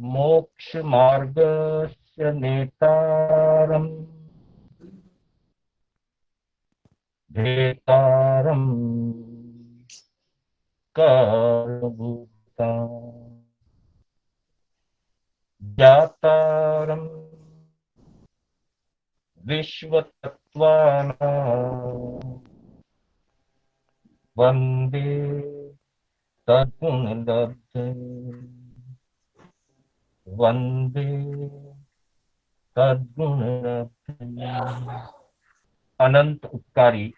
मोक्ष मार्गस्य नेतारम् भेतारम् कारणभूताम् ज्ञातारम् विश्वतत्त्वानाम् वन्दे तद्गुणलब्धे वन्दे तद्गुणलब्धे। अनंत उपकारी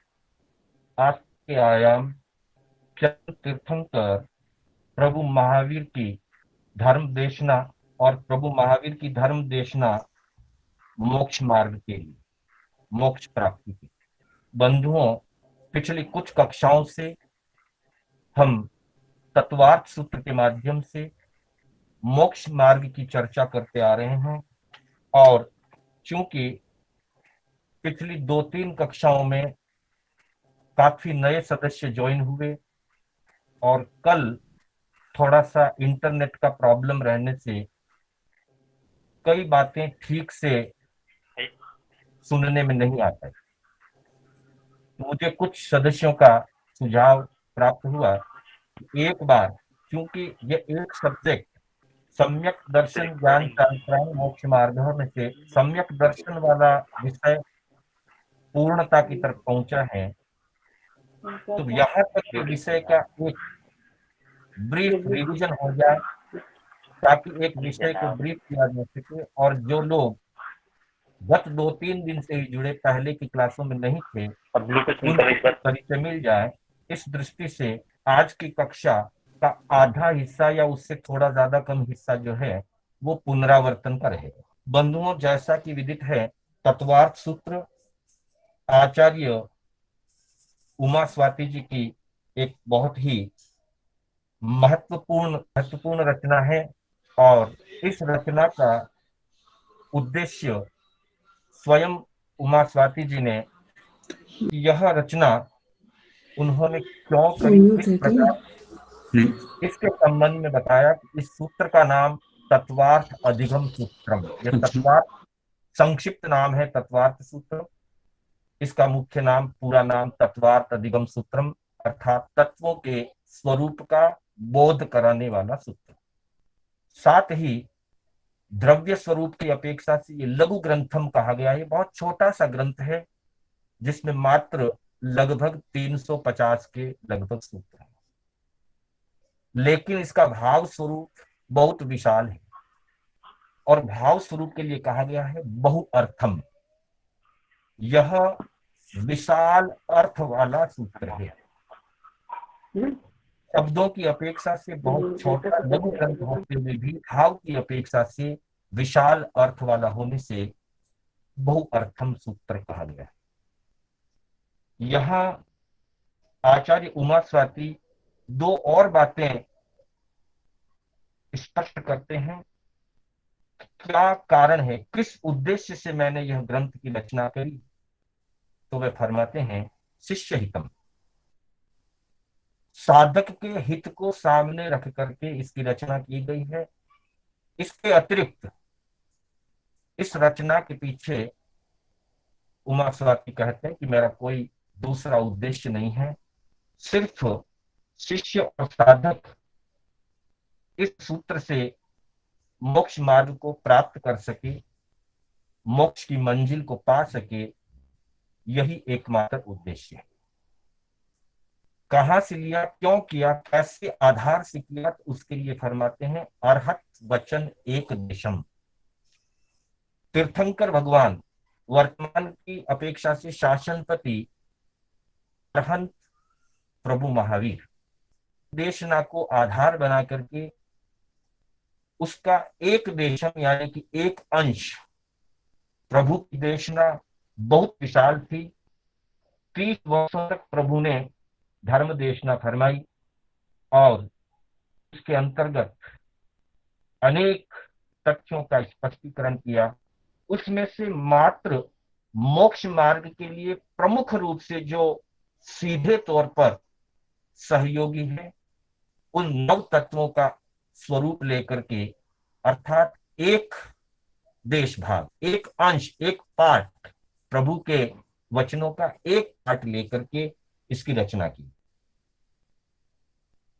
आपके आयाम चंद्र तीर्थंकर प्रभु महावीर की धर्म देशना और प्रभु महावीर की धर्म देशना मोक्ष मार्ग के लिए, मोक्ष प्राप्ति के लिए। बंधुओं, पिछली कुछ कक्षाओं से हम तत्वार्थ सूत्र के माध्यम से मोक्ष मार्ग की चर्चा करते आ रहे हैं और चूंकि पिछली 2-3 कक्षाओं में काफी नए सदस्य ज्वाइन हुए और कल थोड़ा सा इंटरनेट का प्रॉब्लम रहने से कई बातें ठीक से सुनने में नहीं आता है। मुझे कुछ सदस्यों का सुझाव प्राप्त हुआ कि एक बार, क्योंकि ये एक सब्जेक्ट सम्यक दर्शन ज्ञान शास्त्रांग मोक्ष मार्ग में से सम्यक दर्शन वाला विषय पूर्णता की तरफ पहुंचा है, तो यहाँ तक के विषय का एक ब्रीफ रिवीजन हो जाए ताकि एक विषय को ब्रीफ किया जा सके। और जो लोग गत 2-3 दिन से ही जुड़े, पहले की क्लासों में नहीं थे, उनको परिचय मिल जाए। इस दृष्टि से आज की कक्षा का आधा हिस्सा या उससे थोड़ा ज्यादा कम हिस्सा जो है वो पुनरावर्तन का रहेगा। बंधुओं, जैसा कि विदित है, तत्वार्थ सूत्र आचार्य उमा स्वाति जी की एक बहुत ही महत्वपूर्ण रचना है और इस रचना का उद्देश्य स्वयं उमा स्वाति जी ने, यह रचना उन्होंने क्यों करी, किस प्रकार, इसके संबंध में बताया कि इस सूत्र का नाम तत्वार्थ अधिगम सूत्रम, यह तत्वार्थ संक्षिप्त नाम है, तत्वार्थ सूत्र। इसका मुख्य नाम, पूरा नाम तत्वार्थ अधिगम सूत्रम, अर्थात तत्वों के स्वरूप का बोध कराने वाला सूत्र। साथ ही द्रव्य स्वरूप की अपेक्षा से ये लघु ग्रंथम कहा गया है। बहुत छोटा सा ग्रंथ है जिसमें मात्र लगभग 350 के लगभग सूत्र हैं, लेकिन इसका भाव स्वरूप बहुत विशाल है और भाव स्वरूप के लिए कहा गया है बहुअर्थम। यह विशाल अर्थ वाला सूत्र है, शब्दों की अपेक्षा से बहुत छोटा लघु ग्रंथ होते हुए भी भाव की अपेक्षा से विशाल अर्थ वाला होने से बहुअर्थम सूत्र कहा गया है। यहाँ आचार्य उमा स्वाति दो और बातें स्पष्ट करते हैं। क्या कारण है, किस उद्देश्य से मैंने यह ग्रंथ की रचना करी, तो वे फरमाते हैं शिष्य हितम, साधक के हित को सामने रख करके इसकी रचना की गई है। इसके अतिरिक्त इस रचना के पीछे उमा स्वाति कहते हैं कि मेरा कोई दूसरा उद्देश्य नहीं है, सिर्फ शिष्य और साधक इस सूत्र से मोक्ष मार्ग को प्राप्त कर सके, मोक्ष की मंजिल को पा सके, यही एकमात्र उद्देश्य है। कहां से लिया, क्यों किया, कैसे आधार से किया, तो उसके लिए फरमाते हैं अर्हत वचन एक देशम। तीर्थंकर भगवान वर्तमान की अपेक्षा से शासनपति अरहंत प्रभु महावीर देशना को आधार बना करके उसका एक देशम यानी कि एक अंश, प्रभु की देशना बहुत विशाल थी। 30 वर्षों तक प्रभु ने धर्म देशना फरमाई और इसके अंतर्गत अनेक तथ्यों का स्पष्टीकरण किया। उसमें से मात्र मोक्ष मार्ग के लिए प्रमुख रूप से जो सीधे तौर पर सहयोगी है, उन 9 तत्वों का स्वरूप लेकर के अर्थात एक देश भाग, एक अंश, एक पार्ट, प्रभु के वचनों का एक पार्ट लेकर के इसकी रचना की।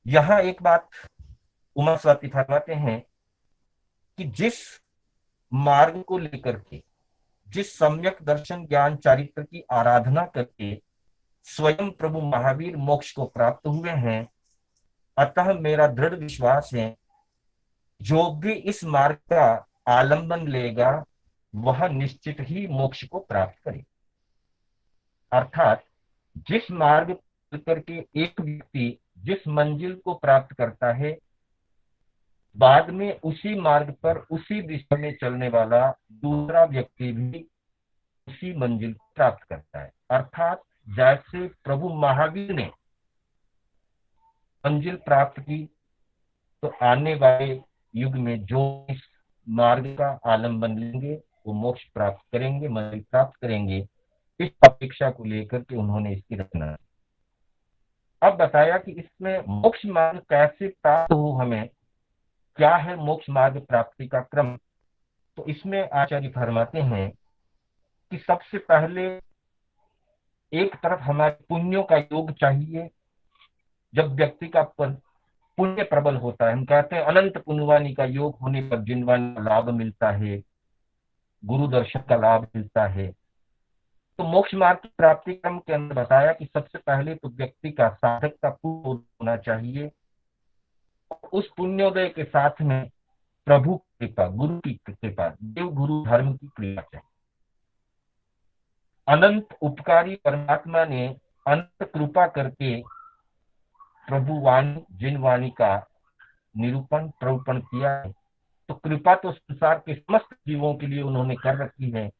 यहां एक बात उमा स्वाति फरमाते हैं कि जिस मार्ग को लेकर के, जिस सम्यक दर्शन ज्ञान चारित्र की आराधना करके स्वयं प्रभु महावीर मोक्ष को प्राप्त हुए हैं, अतः मेरा दृढ़ विश्वास है जो भी इस मार्ग का आलंबन लेगा वह निश्चित ही मोक्ष को प्राप्त करे। अर्थात जिस मार्ग करके एक व्यक्ति जिस मंजिल को प्राप्त करता है, बाद में उसी मार्ग पर उसी दिशा में चलने वाला दूसरा व्यक्ति भी उसी मंजिल को प्राप्त करता है। अर्थात जैसे प्रभु महावीर ने मंजिल प्राप्त की, तो आने वाले युग में जो इस मार्ग का आलंबन लेंगे वो मोक्ष प्राप्त करेंगे, मंजिल प्राप्त करेंगे। इस अपेक्षा को लेकर के उन्होंने इसकी रचना की। अब बताया कि इसमें मोक्ष मार्ग कैसे प्राप्त हो, हमें क्या है मोक्ष मार्ग प्राप्ति का क्रम। तो इसमें आचार्य फरमाते हैं कि सबसे पहले एक तरफ हमारे पुण्यों का योग चाहिए। जब व्यक्ति का पुण्य प्रबल होता है, हम कहते हैं अनंत पुण्यवानी का योग होने पर जिनवानी का लाभ मिलता है, गुरु दर्शन का लाभ मिलता है। तो मोक्ष मार्ग की प्राप्ति क्रम के अंदर बताया कि सबसे पहले तो व्यक्ति का साधक का पुण्य होना चाहिए। उस पुण्योदय के साथ में प्रभु की कृपा, गुरु की कृपा, देव गुरु धर्म की कृपा चाहिए। अनंत उपकारी परमात्मा ने अनंत कृपा करके प्रभु वाणी जिनवाणी का निरूपण प्ररूपण किया है। तो कृपा तो संसार के समस्त जीवों के लिए उन्होंने कर रखी है,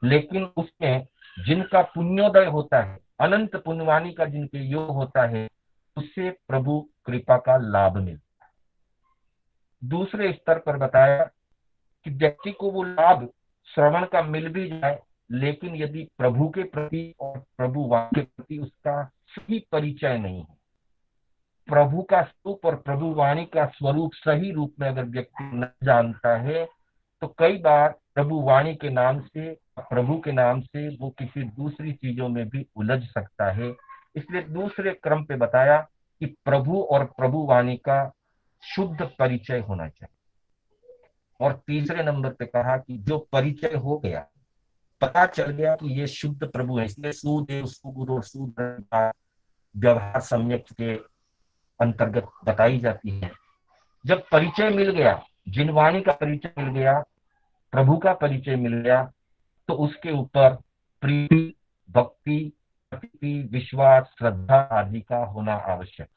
लेकिन उसमें जिनका पुण्योदय होता है, अनंत पुण्यवाणी का जिनके योग होता है, उससे प्रभु कृपा का लाभ मिलता है। दूसरे स्तर पर बताया कि व्यक्ति को वो लाभ श्रवण का मिल भी जाए, लेकिन यदि प्रभु के प्रति और प्रभु वाणी के प्रति उसका सही परिचय नहीं है, प्रभु का स्वरूप और प्रभु वाणी का स्वरूप सही रूप में अगर व्यक्ति न जानता है, तो कई बार प्रभु वाणी के नाम से, प्रभु के नाम से वो किसी दूसरी चीजों में भी उलझ सकता है। इसलिए दूसरे क्रम पे बताया कि प्रभु और प्रभु वाणी का शुद्ध परिचय होना चाहिए। और तीसरे नंबर पे कहा कि जो परिचय हो गया, पता चल गया कि ये शुद्ध प्रभु है, इसलिए सुदेव सुगुरु और सुधर्म व्यवहार सम्यक के अंतर्गत बताई जाती है। जब परिचय मिल गया, जिनवाणी का परिचय मिल गया, प्रभु का परिचय मिल गया, तो उसके ऊपर प्रीति, भक्ति, प्रतीति, विश्वास, श्रद्धा आदि का होना आवश्यक है।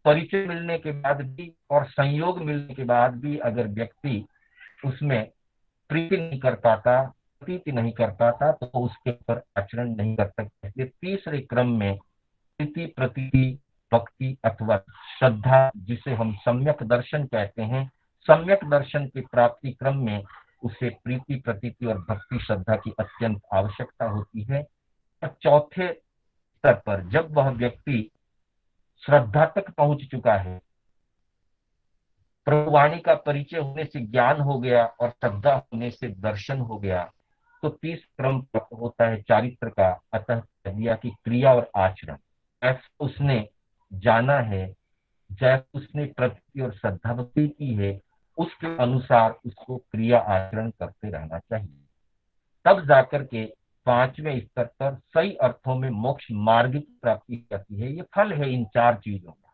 परिचय मिलने के बाद भी और संयोग मिलने के बाद भी अगर व्यक्ति उसमें प्रीति नहीं कर पाता, प्रतीति नहीं कर पाता, तो उसके ऊपर आचरण नहीं कर सकते। इसलिए तीसरे क्रम में प्रीति, प्रतीति, भक्ति अथवा श्रद्धा, जिसे हम सम्यक दर्शन कहते हैं, सम्यक दर्शन की प्राप्ति क्रम में उसे प्रीति, प्रतीति और भक्ति श्रद्धा की अत्यंत आवश्यकता होती है। और चौथे स्तर पर जब वह व्यक्ति श्रद्धा तक पहुंच चुका है, प्रभुवाणी का परिचय होने से ज्ञान हो गया और श्रद्धा होने से दर्शन हो गया, तो तीसरा क्रम प्राप्त होता है चारित्र का। अतः कह दिया कि क्रिया और आचरण, ऐसा उसने जाना है, जैसे उसने प्रति और श्रद्धा भक्ति की है, उसके अनुसार उसको क्रिया आचरण करते रहना चाहिए। तब जाकर के पांचवें स्तर पर सही अर्थों में मोक्ष मार्ग की प्राप्ति करती है। ये फल है इन चार चीजों का।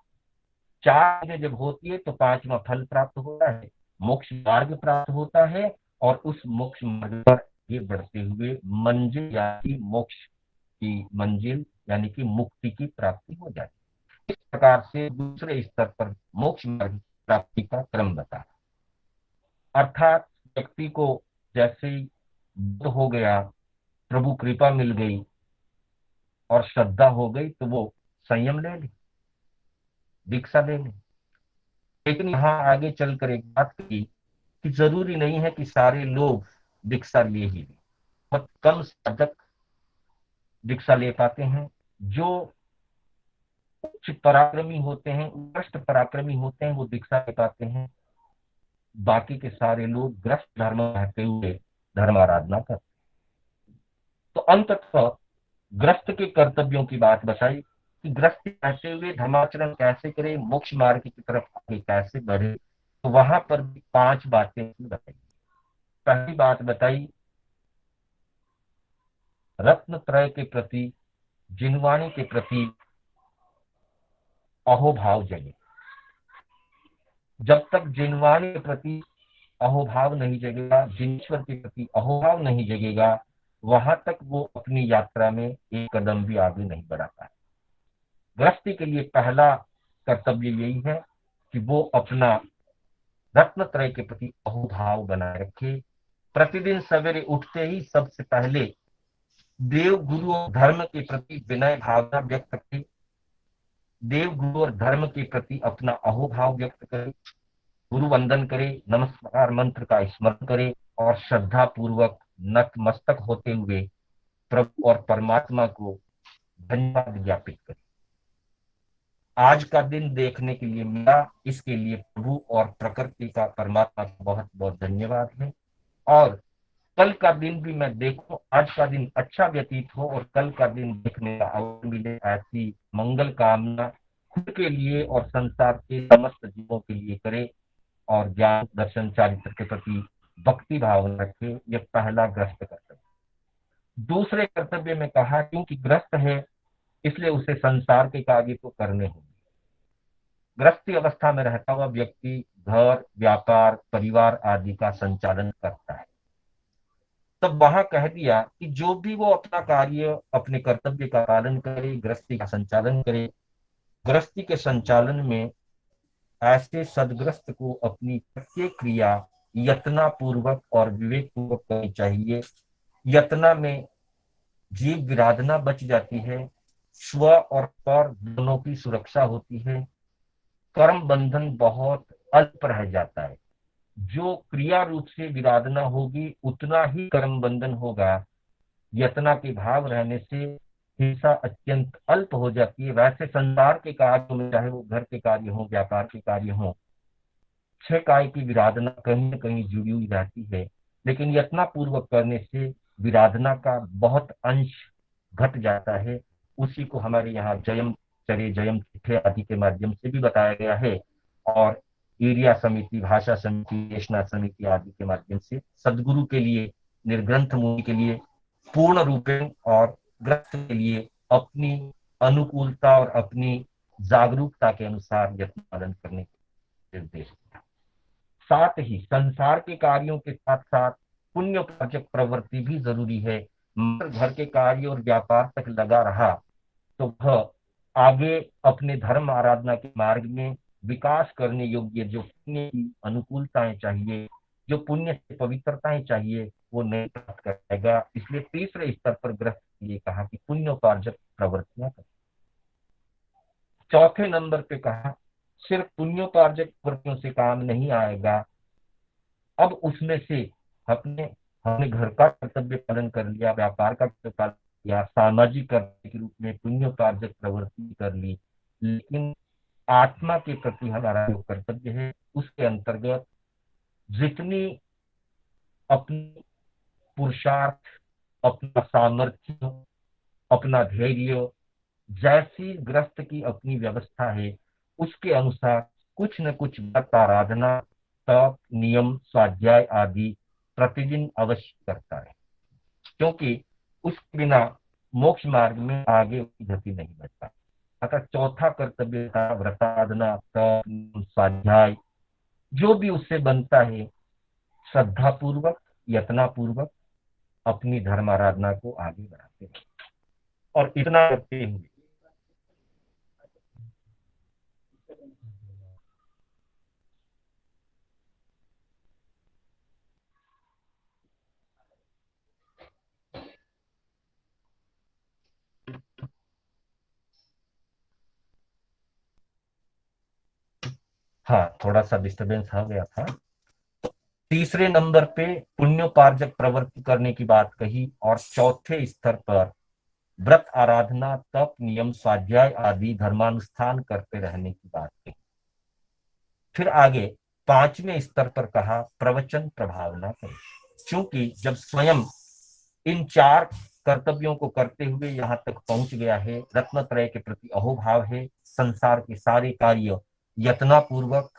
चार चीजें जब होती है तो पांचवा फल प्राप्त होता है, मोक्ष मार्ग प्राप्त होता है, और उस मोक्ष मार्ग पर ये बढ़ते हुए मंजिल यानी मोक्ष की मंजिल यानी कि मुक्ति की प्राप्ति हो जाती है। इस प्रकार से दूसरे स्तर पर मोक्ष मार्ग प्राप्ति का क्रम बता। अर्थात व्यक्ति को जैसे ही बुद्ध हो गया, प्रभु कृपा मिल गई और श्रद्धा हो गई, तो वो संयम ले ली, दीक्षा ले ली। लेकिन यहाँ आगे चलकर एक बात की कि जरूरी नहीं है कि सारे लोग दीक्षा ले ही लें। बहुत कम साधक दीक्षा ले पाते हैं। जो उच्च पराक्रमी होते हैं, उत्कृष्ट पराक्रमी होते हैं, वो दीक्षा ले पाते हैं। बाकी के सारे लोग ग्रस्त धर्म रहते हुए धर्म आराधना करते। तो अंततः ग्रस्त के कर्तव्यों की बात बताई कि ग्रस्त रहते हुए धर्माचरण कैसे करे, मोक्ष मार्ग की तरफ आगे कैसे बढ़े। तो वहां पर भी 5 बातें बताई। पहली बात बताई, रत्न त्रय के प्रति, जिनवाणी के प्रति अहोभाव जगे। जब तक जिनवाणी के प्रति अहोभाव नहीं जगेगा, जिनेश्वर के प्रति अहोभाव नहीं जगेगा, वहां तक वो अपनी यात्रा में एक कदम भी आगे नहीं बढ़ा पाए। गृहस्थी के लिए पहला कर्तव्य यही है कि वो अपना रत्न त्रय के प्रति अहोभाव बनाए रखे। प्रतिदिन सवेरे उठते ही सबसे पहले देव गुरु और धर्म के प्रति विनय भावना व्यक्त करे, देव गुरु और धर्म के प्रति अपना अहोभाव व्यक्त करे, गुरु वंदन करे, नमस्कार मंत्र का स्मरण करे और श्रद्धा पूर्वक नतमस्तक होते हुए प्रभु और परमात्मा को धन्यवाद ज्ञापित करे। आज का दिन देखने के लिए मिला, इसके लिए प्रभु और प्रकृति का, परमात्मा का बहुत बहुत धन्यवाद है। और कल का दिन भी मैं देखूं, आज का दिन अच्छा व्यतीत हो और कल का दिन देखने का अवसर मिले, ऐसी मंगल कामना खुद के लिए और संसार के समस्त जीवों के लिए करे और ज्ञान दर्शन चारित्र के प्रति भक्ति भावना रखे। यह पहला ग्रस्त कर्तव्य। दूसरे कर्तव्य में कहा, क्योंकि ग्रस्त है इसलिए उसे संसार के कार्य तो करने होंगे। गृहस्थी अवस्था में रहता हुआ व्यक्ति घर, व्यापार, परिवार आदि का संचालन करता है। तब वहां कह दिया कि जो भी वो अपना कार्य, अपने कर्तव्य का पालन करे, गृहस्थी का संचालन करे, गृहस्थी के संचालन में ऐसे सदग्रस्त को अपनी प्रत्येक क्रिया यत्ना पूर्वक और विवेक पूर्वक करनी चाहिए। यत्ना में जीव विराधना बच जाती है, स्व और पर दोनों की सुरक्षा होती है, कर्म बंधन बहुत अल्प रह जाता है। जो क्रिया रूप से विराधना होगी उतना ही कर्म बंधन होगा। यत्ना के भाव रहने से हिंसा अत्यंत अल्प हो जाती है। वैसे संसार के कार्यों में, चाहे वो घर के कार्य हो, व्यापार के कार्य हो, छह काय की विराधना कहीं न कहीं जुड़ी हुई रहती है, लेकिन यत्ना पूर्वक करने से विराधना का बहुत अंश घट जाता है। उसी को हमारे यहाँ जयम चरे, जयम चिठे आदि के माध्यम से भी बताया गया है और एरिया समिति, भाषा समिति, देशना समिति आदि के माध्यम से सदगुरु के लिए, निर्ग्रंथ मुनि के लिए पूर्ण रूपेण और ग्रस्त के लिए अपनी अनुकूलता और अपनी जागरूकता के अनुसार यत्न पालन करने के निर्देश दिया। साथ ही संसार के कार्यों के साथ साथ पुण्योपार्जक प्रवृत्ति भी जरूरी है। मगर घर के कार्य और व्यापार तक लगा रहा तो वह आगे अपने धर्म आराधना के मार्ग में विकास करने योग्य जो पुण्य की अनुकूलताएं चाहिए, जो पुण्य से पवित्रताएं चाहिए, वो नहीं प्राप्त करेगा। इसलिए तीसरे स्तर पर ग्रस्त के लिए कहा कि पुण्योपार्जक प्रवृत्तियां करें। चौथे नंबर पे कहा, सिर्फ पुण्योपार्जक प्रवृत्तियों से काम नहीं आएगा। अब उसमें से अपने हमने घर का कर्तव्य पालन कर लिया, व्यापार का कर्तव्य पालन किया, सामाजिक कर्तव्य के रूप में पुण्योपार्जक प्रवृत्ति कर ली, लेकिन आत्मा के प्रति हमारा जो कर्तव्य है उसके अंतर्गत जितनी अपनी पुरुषार्थ, अपना सामर्थ्य, अपना धैर्य, जैसी ग्रस्त की अपनी व्यवस्था है उसके अनुसार कुछ न कुछ व्रत, आराधना, तप, नियम, स्वाध्याय आदि प्रतिदिन अवश्य करता है, क्योंकि उसके बिना मोक्ष मार्ग में आगे गति नहीं बढ़ता। अतः चौथा कर्तव्य था व्रताधना, तप, नियम, स्वाध्याय, जो भी उससे बनता है श्रद्धा पूर्वक, यत्ना पूर्वक अपनी धर्म आराधना को आगे बढ़ाते हैं। और इतना करते हुए हाँ, थोड़ा सा डिस्टरबेंस हो गया था। तीसरे नंबर पे पुण्योपार्जक प्रवृत्ति करने की बात कही और चौथे स्तर पर व्रत, आराधना, तप, नियम, स्वाध्याय आदि धर्मानुष्ठान करते रहने की बात कही। फिर आगे पांचवें स्तर पर कहा प्रवचन प्रभावना करें। क्योंकि जब स्वयं इन चार कर्तव्यों को करते हुए यहां तक पहुंच गया है, रत्नत्रय के प्रति अहोभाव है, संसार के सारे कार्य यत्नापूर्वक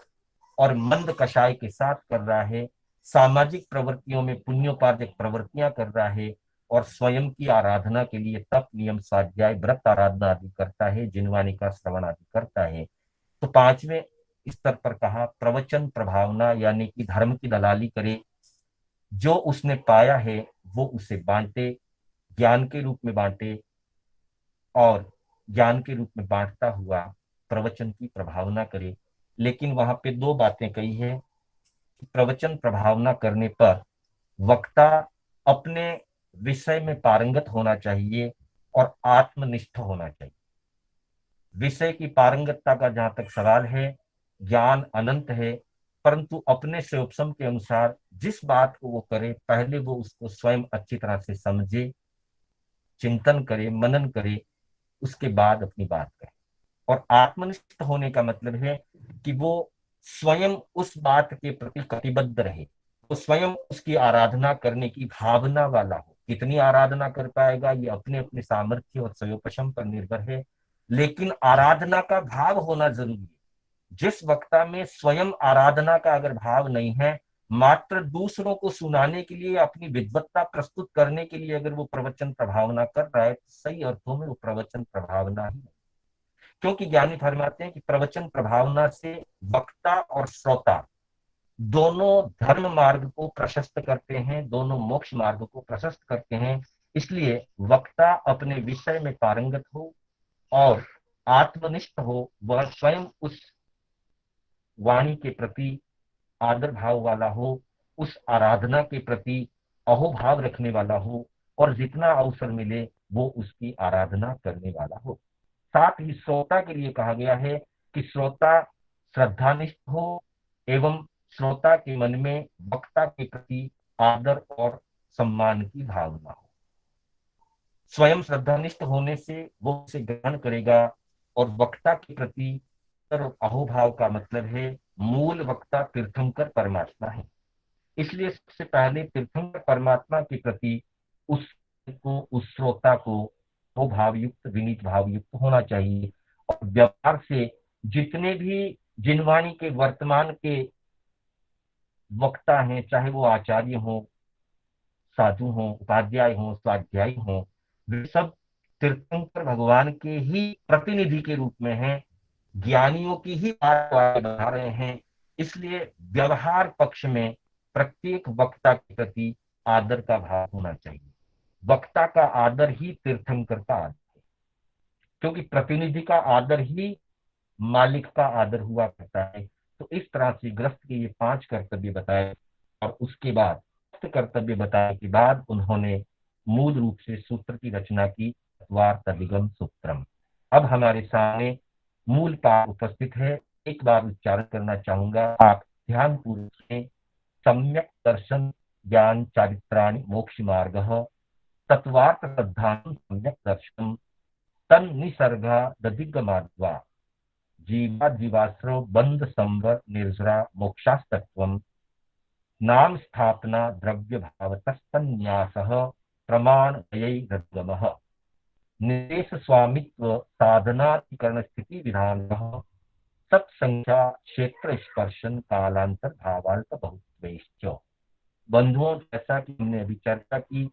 और मंद कषाय के साथ कर रहा है, सामाजिक प्रवृत्तियों में पुण्योपार्जक प्रवृत्तियां कर रहा है, और स्वयं की आराधना के लिए तप नियम स्वाध्याय व्रत आराधना आदि करता है, जिनवाणी का श्रवण आदि करता है। तो पांचवें स्तर पर कहा प्रवचन प्रभावना, यानी कि धर्म की दलाली करे, जो उसने पाया है वो उसे बांटे, ज्ञान के रूप में बांटे, और ज्ञान के रूप में बांटता हुआ प्रवचन की प्रभावना करे। लेकिन वहां पे दो बातें कही है कि प्रवचन प्रभावना करने पर वक्ता अपने विषय में पारंगत होना चाहिए और आत्मनिष्ठ होना चाहिए। विषय की पारंगतता का जहां तक सवाल है, ज्ञान अनंत है, परंतु अपने से उपशम के अनुसार जिस बात को वो करे, पहले वो उसको स्वयं अच्छी तरह से समझे, चिंतन करे, मनन करे, उसके बाद अपनी बात कहे। और आत्मनिष्ठ होने का मतलब है कि वो स्वयं उस बात के प्रति कटिबद्ध रहे, वो स्वयं उसकी आराधना करने की भावना वाला हो। कितनी आराधना कर पाएगा ये अपने अपने सामर्थ्य और स्वयोपशम पर निर्भर है, लेकिन आराधना का भाव होना जरूरी है। जिस वक्ता में स्वयं आराधना का अगर भाव नहीं है, मात्र दूसरों को सुनाने के लिए, अपनी विद्वत्ता प्रस्तुत करने के लिए अगर वो प्रवचन प्रभावना कर रहा है, तो सही अर्थों में वो प्रवचन प्रभावना ही है। क्योंकि ज्ञानी फरमाते हैं कि प्रवचन प्रभावना से वक्ता और श्रोता दोनों धर्म मार्ग को प्रशस्त करते हैं, दोनों मोक्ष मार्ग को प्रशस्त करते हैं। इसलिए वक्ता अपने विषय में पारंगत हो और आत्मनिष्ठ हो, वह स्वयं उस वाणी के प्रति आदर भाव वाला हो, उस आराधना के प्रति अहोभाव रखने वाला हो, और जितना अवसर मिले वो उसकी आराधना करने वाला हो। साथ ही श्रोता के लिए कहा गया है कि श्रोता श्रद्धानिष्ठ हो एवं श्रोता के मन में वक्ता के प्रति आदर और सम्मान की भावना हो। स्वयं श्रद्धानिष्ठ होने से वो उसे ग्रहण करेगा, और वक्ता के प्रति अहोभाव का मतलब है मूल वक्ता तीर्थंकर परमात्मा है। इसलिए सबसे पहले तीर्थंकर परमात्मा के प्रति उस श्रोता को भावयुक्त विनीत भावयुक्त होना चाहिए। और व्यवहार से जितने भी जिनवाणी के वर्तमान के वक्ता हैं, चाहे वो आचार्य हो, साधु हो, उपाध्याय हो, स्वाध्यायी हो, वे सब तीर्थंकर भगवान के ही प्रतिनिधि के रूप में हैं, ज्ञानियों की ही बात आगे बढ़ा रहे हैं। इसलिए व्यवहार पक्ष में प्रत्येक वक्ता के प्रति आदर का भाव होना चाहिए। वक्ता का आदर ही तीर्थंकर का आदर है, क्योंकि प्रतिनिधि का आदर ही मालिक का आदर हुआ करता है। तो इस तरह से गृहस्थ के ये 5 कर्तव्य बताए, और उसके बाद कर्तव्य बताने के बाद उन्होंने मूल रूप से सूत्र की रचना की, तत्वार्थाधिगम सूत्रम। अब हमारे सामने मूल पाठ उपस्थित है, एक बार उच्चारण करना चाहूंगा, आप ध्यान पूर्वक से। सम्यक दर्शन ज्ञान चारित्राणि मोक्ष मार्ग तत्वार्थ श्रद्धान सम्यक दर्शन तन निसर्गा दधिगमाद्वा जीवा जीवाश्रव बंध संवर निर्जरा मोक्षास्तत्वम नाम स्थापना द्रव्य भावतस्तन्यासः प्रमाण व्ययैरद्गमः निदेश स्वामित्व साधनाधिकरण स्थिति विधान सत्संख्या क्षेत्र स्पर्शन कालांतर भावांत बहुत्वेश्च। बंधुओं, जैसा कि हमने अभी चर्चा की,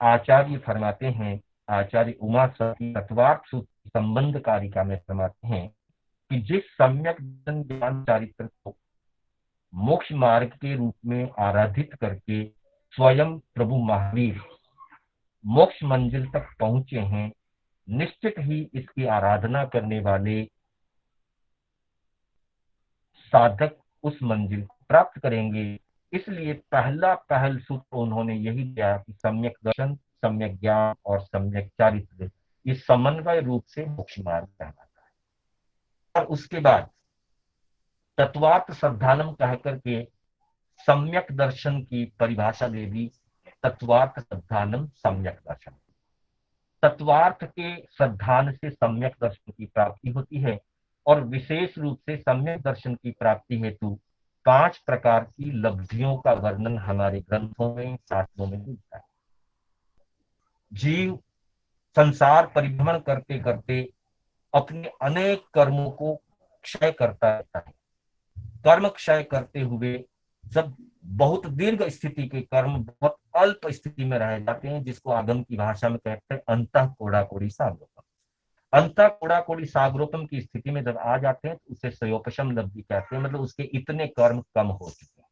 आचार्य फरमाते हैं, आचार्य उमा सती तत्वार्थ सूत्र संबंध कारिका में फरमाते हैं कि जिस सम्यक ज्ञान चारित्र को मोक्ष मार्ग के रूप में आराधित करके स्वयं प्रभु महावीर मोक्ष मंजिल तक पहुंचे हैं, निश्चित ही इसकी आराधना करने वाले साधक उस मंजिल को प्राप्त करेंगे। इसलिए पहल सूत्र उन्होंने यही दिया कि सम्यक दर्शन, सम्यक ज्ञान और सम्यक चारित्र, ये समन्वय रूप से मोक्ष मार्ग कहलाता है। और उसके बाद तत्वार्थ श्रद्धानम कह करके सम्यक दर्शन की परिभाषा दे दी, तत्वार्थ श्रद्धानम सम्यक दर्शन। तत्वार्थ के श्रद्धान से सम्यक दर्शन की प्राप्ति होती है, और विशेष रूप से सम्यक दर्शन की प्राप्ति हेतु 5 प्रकार की लब्धियों का वर्णन हमारे ग्रंथों में, शास्त्रों में मिलता है। जीव संसार परिभ्रमण करते करते अपने अनेक कर्मों को क्षय करता रहता है। कर्म क्षय करते हुए जब बहुत दीर्घ स्थिति के कर्म बहुत अल्प स्थिति में रह जाते हैं, जिसको आगम की भाषा में कहते हैं अंतः कोड़ाकोड़ी सागरोपम। अंतः कोड़ाकोड़ी सागरोपम की स्थिति में जब आ जाते हैं तो उसे सयोपशम लब्धि कहते हैं, मतलब उसके इतने कर्म कम हो चुके हैं।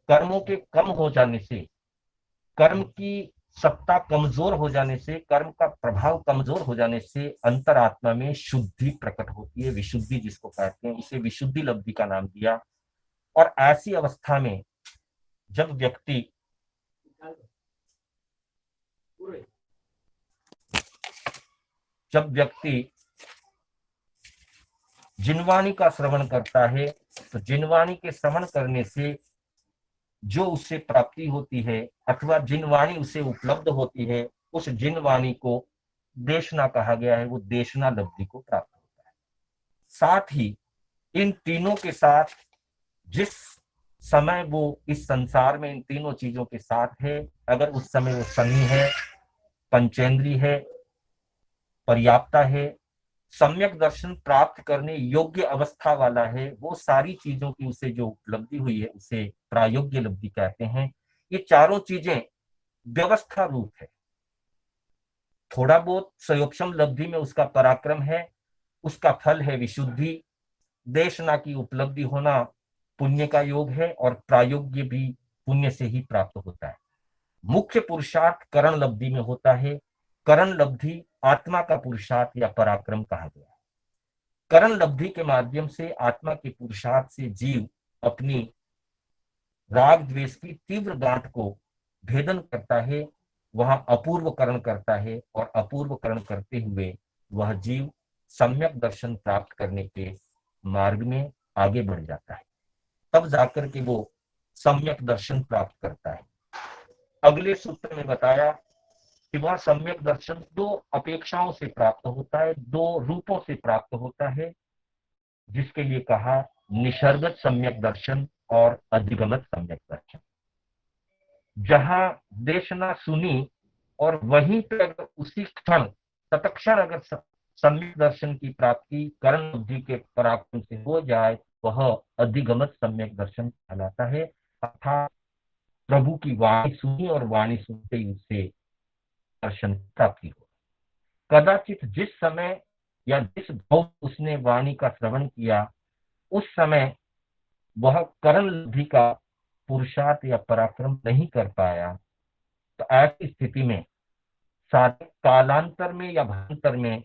कर्मों के कम हो जाने से, कर्म की सत्ता कमजोर हो जाने से, कर्म का प्रभाव कमजोर हो जाने से अंतरात्मा में शुद्धि प्रकट होती है, विशुद्धि जिसको कहते हैं। इसे विशुद्धि लब्धि का नाम दिया। और ऐसी अवस्था में जब व्यक्ति जिनवाणी का श्रवण करता है, तो जिनवाणी के श्रवण करने से जो उससे प्राप्ति होती है अथवा जिनवाणी उसे उपलब्ध होती है, उस जिनवाणी को देशना कहा गया है। वो देशना लब्धि को प्राप्त होता है। साथ ही इन तीनों के साथ जिस समय वो इस संसार में इन तीनों चीजों के साथ है, अगर उस समय वो सनी है, पंचेंद्री है, पर्याप्ता है, सम्यक दर्शन प्राप्त करने योग्य अवस्था वाला है, वो सारी चीजों की उसे जो उपलब्धि हुई है उसे प्रायोग्य लब्धि कहते हैं। ये चारों चीजें व्यवस्था रूप है। थोड़ा बहुत सयोपशम लब्धि में उसका पराक्रम है, उसका फल है विशुद्धि। देशना की उपलब्धि होना पुण्य का योग है, और प्रायोग्य भी पुण्य से ही प्राप्त होता है। मुख्य पुरुषार्थ करण लब्धि में होता है। करण लब्धि आत्मा का पुरुषार्थ या पराक्रम कहा गया है। करण लब्धि के माध्यम से, आत्मा के पुरुषार्थ से जीव अपनी राग द्वेष की तीव्र गांठ को भेदन करता है, वह अपूर्व करण करता है, और अपूर्व करण करते हुए वह जीव सम्यक दर्शन प्राप्त करने के मार्ग में आगे बढ़ जाता है। तब जाकर के वो सम्यक दर्शन प्राप्त करता है। अगले सूत्र में बताया कि वह सम्यक दर्शन दो अपेक्षाओं से प्राप्त होता है, दो रूपों से प्राप्त होता है, जिसके लिए कहा निसर्गत सम्यक दर्शन और अधिगमत सम्यक दर्शन। जहां देशना सुनी और वहीं पर उसी क्षण तत्क्षण अगर सम्यक दर्शन की प्राप्ति करण बुद्धि के पराक्रम से हो जाए, वह अधिगमत सम्यक दर्शन कहलाता है। अर्थात प्रभु की वाणी सुनी और वाणी सुनते ही उसे दर्शन प्राप्ति हो। कदाचित जिस समय या जिस भाव उसने वाणी का श्रवण किया, उस समय वह करण लब्धि का पुरुषार्थ या पराक्रम नहीं कर पाया, तो ऐसी स्थिति में सारे कालांतर में या भांतर में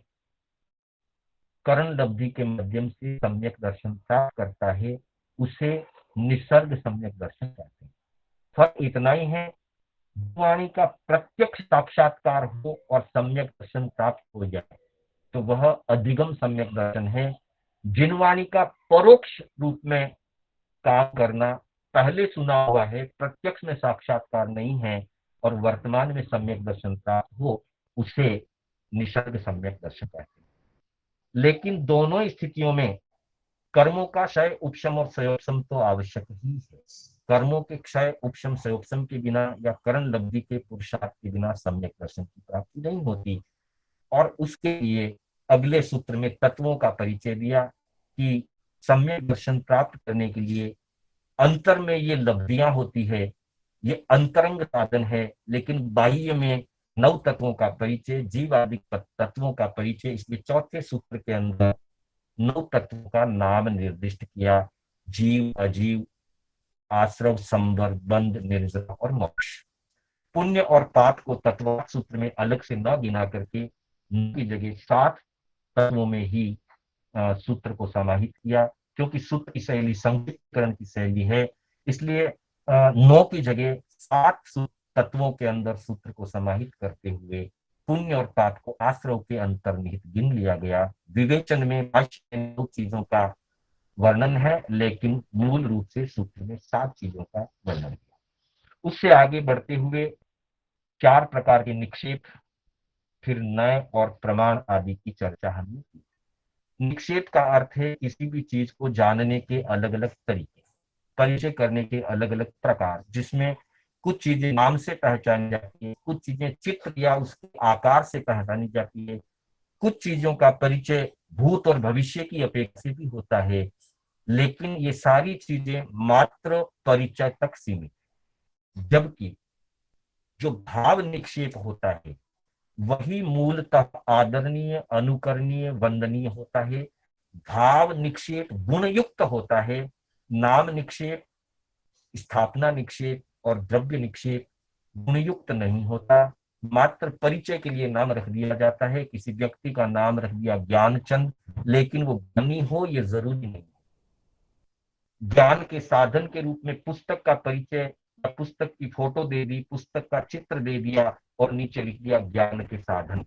करण लब्धि के माध्यम से सम्यक दर्शन प्राप्त करता है, उसे निसर्ग सम्यक दर्शन कहते हैं। फर्क इतना ही है, वाणी का प्रत्यक्ष साक्षात्कार हो और सम्यक दर्शन प्राप्त हो जाए तो वह अधिगम सम्यक दर्शन है। जिनवाणी का परोक्ष रूप में काम करना, पहले सुना हुआ है, प्रत्यक्ष में साक्षात्कार नहीं है, और वर्तमान में सम्यक दर्शन प्राप्त हो, उसे निसर्ग सम्यक दर्शन कहते हैं। लेकिन दोनों स्थितियों में कर्मों का क्षय, उपशम और सयोपशम तो आवश्यक ही है। कर्मों के क्षय, उपशम, सयोपशम के बिना या करण लब्धि के पुरुषार्थ के बिना सम्यक दर्शन की प्राप्ति नहीं होती। और उसके लिए अगले सूत्र में तत्वों का परिचय दिया कि सम्यक दर्शन प्राप्त करने के लिए अंतर में ये लब्धियां होती है, ये अंतरंग साधन है, लेकिन बाह्य में नव तत्वों का परिचय, जीवादिक तत्वों का परिचय। इसलिए चौथे सूत्र के अंदर नौ तत्वों का नाम निर्दिष्ट किया: जीव, अजीव, आश्रव, संवर, बंध, निर्जरा और मोक्ष। पुण्य और पाप को तत्व सूत्र में अलग से न गिना करके की जगह 7 तत्वों में ही सूत्र को समाहित किया। क्योंकि सूत्र की शैली संक्षिप्तकरण की शैली है, इसलिए 9 की जगह 7 तत्वों के अंदर सूत्र को समाहित करते हुए पुण्य और पाप को आश्रव के अंतर्निहित गिन लिया गया। विवेचन में 2 चीजों का वर्णन है, लेकिन मूल रूप से सूत्र में 7 चीजों का वर्णन किया। उससे आगे बढ़ते हुए 4 प्रकार के निक्षेप, फिर नय और प्रमाण आदि की चर्चा हमने की। निक्षेप का अर्थ है किसी भी चीज को जानने के अलग अलग तरीके। परिचय करने के अलग अलग प्रकार, जिसमें कुछ चीजें नाम से पहचानी जाती है, कुछ चीजें चित्र या उसके आकार से पहचानी जाती है, कुछ चीजों का परिचय भूत और भविष्य की अपेक्षा से भी होता है, लेकिन ये सारी चीजें मात्र परिचय तक सीमित। जबकि जो भाव निक्षेप होता है वही मूलतः आदरणीय, अनुकरणीय, वंदनीय होता है। भाव निक्षेप गुण युक्त होता है। नाम निक्षेप, स्थापना निक्षेप और द्रव्य निक्षेप गुणयुक्त नहीं होता। मात्र परिचय के लिए नाम रख दिया जाता है। किसी व्यक्ति का नाम रख दिया ज्ञानचंद, लेकिन वो ज्ञानी हो ये जरूरी नहीं। ज्ञान के साधन के रूप में पुस्तक का परिचय या पुस्तक की फोटो दे दी, पुस्तक का चित्र दे दिया और नीचे लिख दिया ज्ञान के साधन,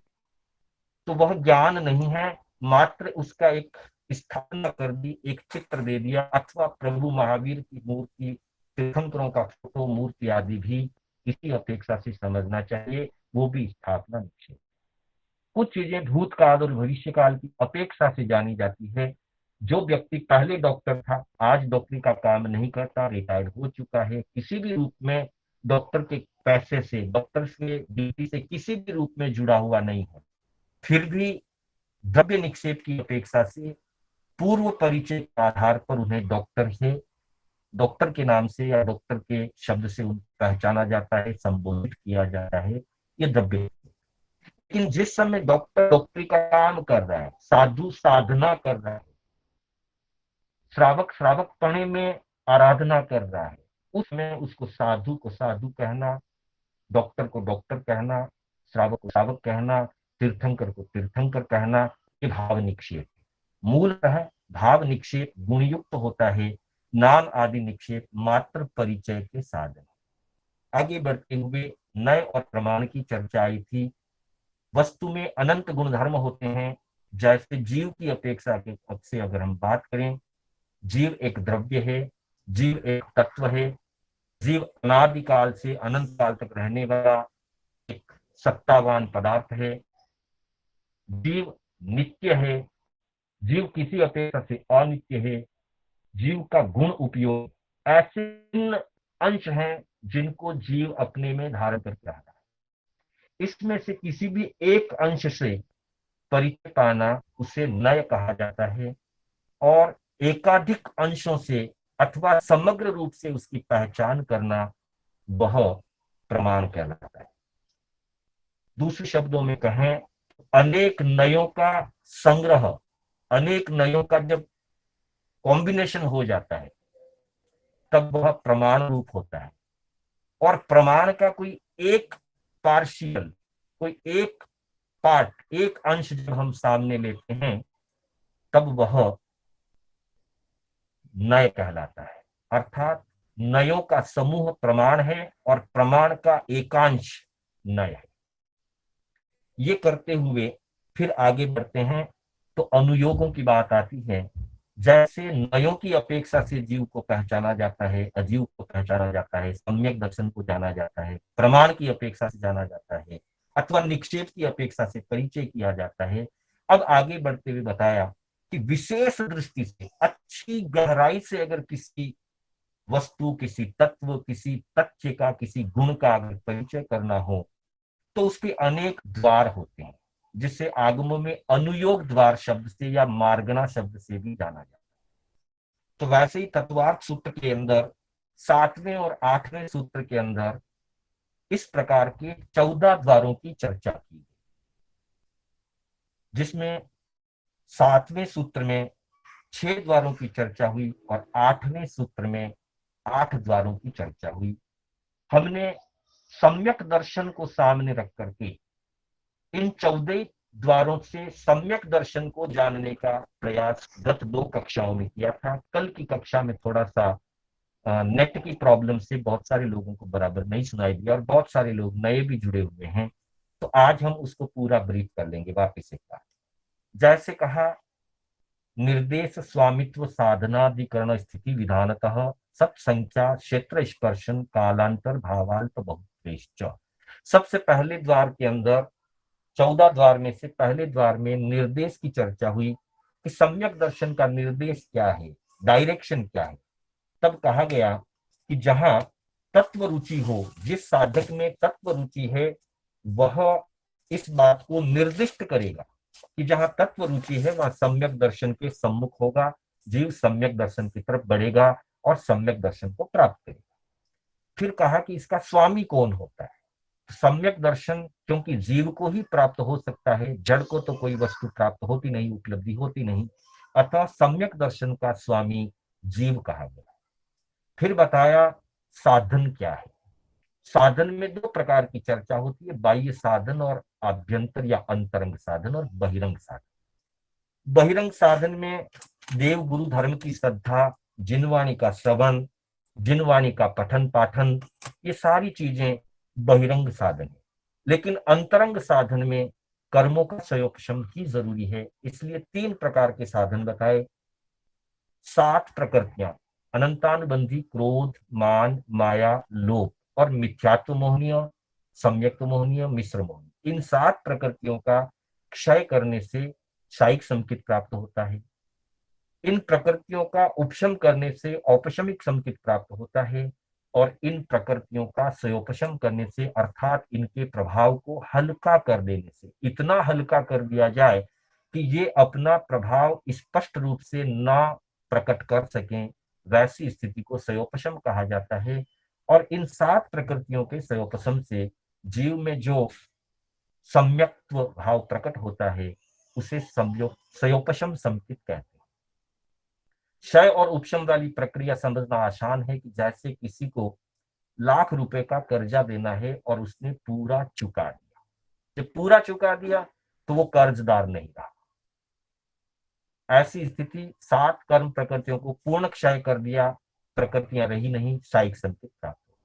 तो वह ज्ञान नहीं है। मात्र उसका एक स्थापना कर दी, एक चित्र दे दिया, अथवा प्रभु महावीर की मूर्ति, तीर्थंकरों का फोटो, मूर्ति आदि भी इसी अपेक्षा से समझना चाहिए, वो भी स्थापना निक्षेप। कुछ चीजें भूतकाल और भविष्य काल की अपेक्षा से जानी जाती है। जो व्यक्ति पहले डॉक्टर था, आज डॉक्टरी का काम नहीं करता, रिटायर्ड हो चुका है, किसी भी रूप में डॉक्टर के पैसे से, डॉक्टर से ड्यूटी से किसी भी रूप में जुड़ा हुआ नहीं है, फिर भी द्रव्य निक्षेप की अपेक्षा से पूर्व परिचय के आधार पर उन्हें डॉक्टर से, डॉक्टर के नाम से या डॉक्टर के शब्द से उन्हें पहचाना जाता है, संबोधित किया जाता है। ये द्रव्य। लेकिन जिस समय डॉक्टर डॉक्टरी का काम कर रहा है, साधु साधना कर रहा है, श्रावक श्रावक पणे में आराधना कर रहा है, उसमें उसको साधु को साधु कहना, डॉक्टर को डॉक्टर कहना, श्रावक को श्रावक कहना, तीर्थंकर को तीर्थंकर कहना, ये भाव निक्षेप। मूलतः भाव निक्षेप गुणयुक्त होता है, नाम आदि निक्षेप मात्र परिचय के साधन। आगे बढ़ते हुए नय और प्रमाण की चर्चा आई थी। वस्तु में अनंत गुणधर्म होते हैं। जैसे जीव की अपेक्षा से अगर हम बात करें, जीव एक द्रव्य है, जीव एक तत्व है, जीव अनादिकाल से अनंत काल तक रहने वाला एक सत्तावान पदार्थ है। जीव नित्य है, जीव किसी अपेक्षा से अनित्य है, जीव का गुण उपयोग, ऐसे अंश हैं जिनको जीव अपने में धारण करके रहा है। इसमें से किसी भी एक अंश से परिचय पाना उसे नय कहा जाता है, और एकाधिक अंशों से अथवा समग्र रूप से उसकी पहचान करना वह प्रमाण कहलाता है। दूसरे शब्दों में कहें, अनेक नयों का संग्रह, अनेक नयों का जब कॉम्बिनेशन हो जाता है तब वह प्रमाण रूप होता है। और प्रमाण का कोई एक पार्शियल, कोई एक पार्ट, एक अंश जब हम सामने लेते हैं तब वह नय कहलाता है। अर्थात नयों का समूह प्रमाण है और प्रमाण का एकांश नय है। ये करते हुए फिर आगे बढ़ते हैं तो अनुयोगों की बात आती है। जैसे नयों की अपेक्षा से जीव को पहचाना जाता है, अजीव को पहचाना जाता है, सम्यक दर्शन को जाना जाता है, प्रमाण की अपेक्षा से जाना जाता है, अथवा निक्षेप की अपेक्षा से परिचय किया जाता है। अब आगे बढ़ते हुए बताया कि विशेष दृष्टि से, अच्छी गहराई से अगर किसी वस्तु, किसी तत्व, किसी तथ्य का, किसी गुण का अगर परिचय करना हो तो उसके अनेक द्वार होते हैं, जिसे आगमों में अनुयोग द्वार शब्द से या मार्गना शब्द से भी जाना जाता है। तो वैसे ही तत्वार्थ सूत्र के अंदर 7वें और 8वें सूत्र के अंदर इस प्रकार के 14 द्वारों की चर्चा की, जिसमें 7वें सूत्र में 6 द्वारों की चर्चा हुई और 8वें सूत्र में 8 द्वारों की चर्चा हुई। हमने सम्यक दर्शन को सामने रख करके इन 14 द्वारों से सम्यक दर्शन को जानने का प्रयास गत 2 कक्षाओं में किया था। कल की कक्षा में थोड़ा सा नेट की प्रॉब्लम से बहुत सारे लोगों को बराबर नहीं सुनाई दिया और बहुत सारे लोग नए भी जुड़े हुए हैं, तो आज हम उसको पूरा ब्रीफ कर लेंगे वापिस एक बार। जैसे कहा, निर्देश स्वामित्व साधनाधिकरण स्थिति विधानतः सत्संख्या क्षेत्र स्पर्शन कालांतर भावाल्प बहुश्रेष्ठ। सबसे पहले द्वार के अंदर 14 द्वार में से पहले द्वार में निर्देश की चर्चा हुई कि सम्यक दर्शन का निर्देश क्या है, डायरेक्शन क्या है। तब कहा गया कि जहां तत्व रुचि हो, जिस साधक में तत्व रुचि है, वह इस बात को निर्दिष्ट करेगा कि जहां तत्व रुचि है वहां सम्यक दर्शन के सम्मुख होगा, जीव सम्यक दर्शन की तरफ बढ़ेगा और सम्यक दर्शन को प्राप्त करेगा। फिर कहा कि इसका स्वामी कौन होता है। सम्यक दर्शन क्योंकि जीव को ही प्राप्त हो सकता है, जड़ को तो कोई वस्तु प्राप्त होती नहीं, उपलब्धि होती नहीं, अतः सम्यक दर्शन का स्वामी जीव कहा गया। फिर बताया साधन क्या है। साधन में दो प्रकार की चर्चा होती है, बाह्य साधन और आभ्यंतर या अंतरंग साधन और बहिरंग साधन। बहिरंग साधन में देव गुरु धर्म की श्रद्धा, जिनवाणी का श्रवण, जिनवाणी का पठन पाठन, ये सारी चीजें बहिरंग साधन है। लेकिन अंतरंग साधन में कर्मों का संयोपशम ही जरूरी है। इसलिए 3 प्रकार के साधन बताए। 7 प्रकृतियां, अनंतानुबंधी क्रोध, मान, माया, लोभ और मिथ्यात्व मोहनीय, सम्यक्त मोहनीय, मिश्र मोहनीय, इन 7 प्रकृतियों का क्षय करने से शायिक संकित प्राप्त होता है। इन प्रकृतियों का उपशम करने से औपशमिक संकित प्राप्त होता है और इन प्रकृतियों का सयोपशम करने से अर्थात इनके प्रभाव को हल्का कर देने से, इतना हल्का कर दिया जाए कि ये अपना प्रभाव स्पष्ट रूप से ना प्रकट कर सकें, वैसी स्थिति को सयोपशम कहा जाता है। और इन 7 प्रकृतियों के सयोपशम से जीव में जो सम्यक्त्व भाव प्रकट होता है उसे सयोपशम संकित कहते हैं। क्षय और उपशम वाली प्रक्रिया समझना आसान है कि जैसे किसी को लाख रुपए का कर्जा देना है और उसने पूरा चुका दिया। जब पूरा चुका दिया तो वो कर्जदार नहीं रहा। ऐसी स्थिति 7 कर्म प्रकृतियों को पूर्ण क्षय कर दिया, प्रकृतियां रही नहीं, शायिक संकित प्राप्त हो।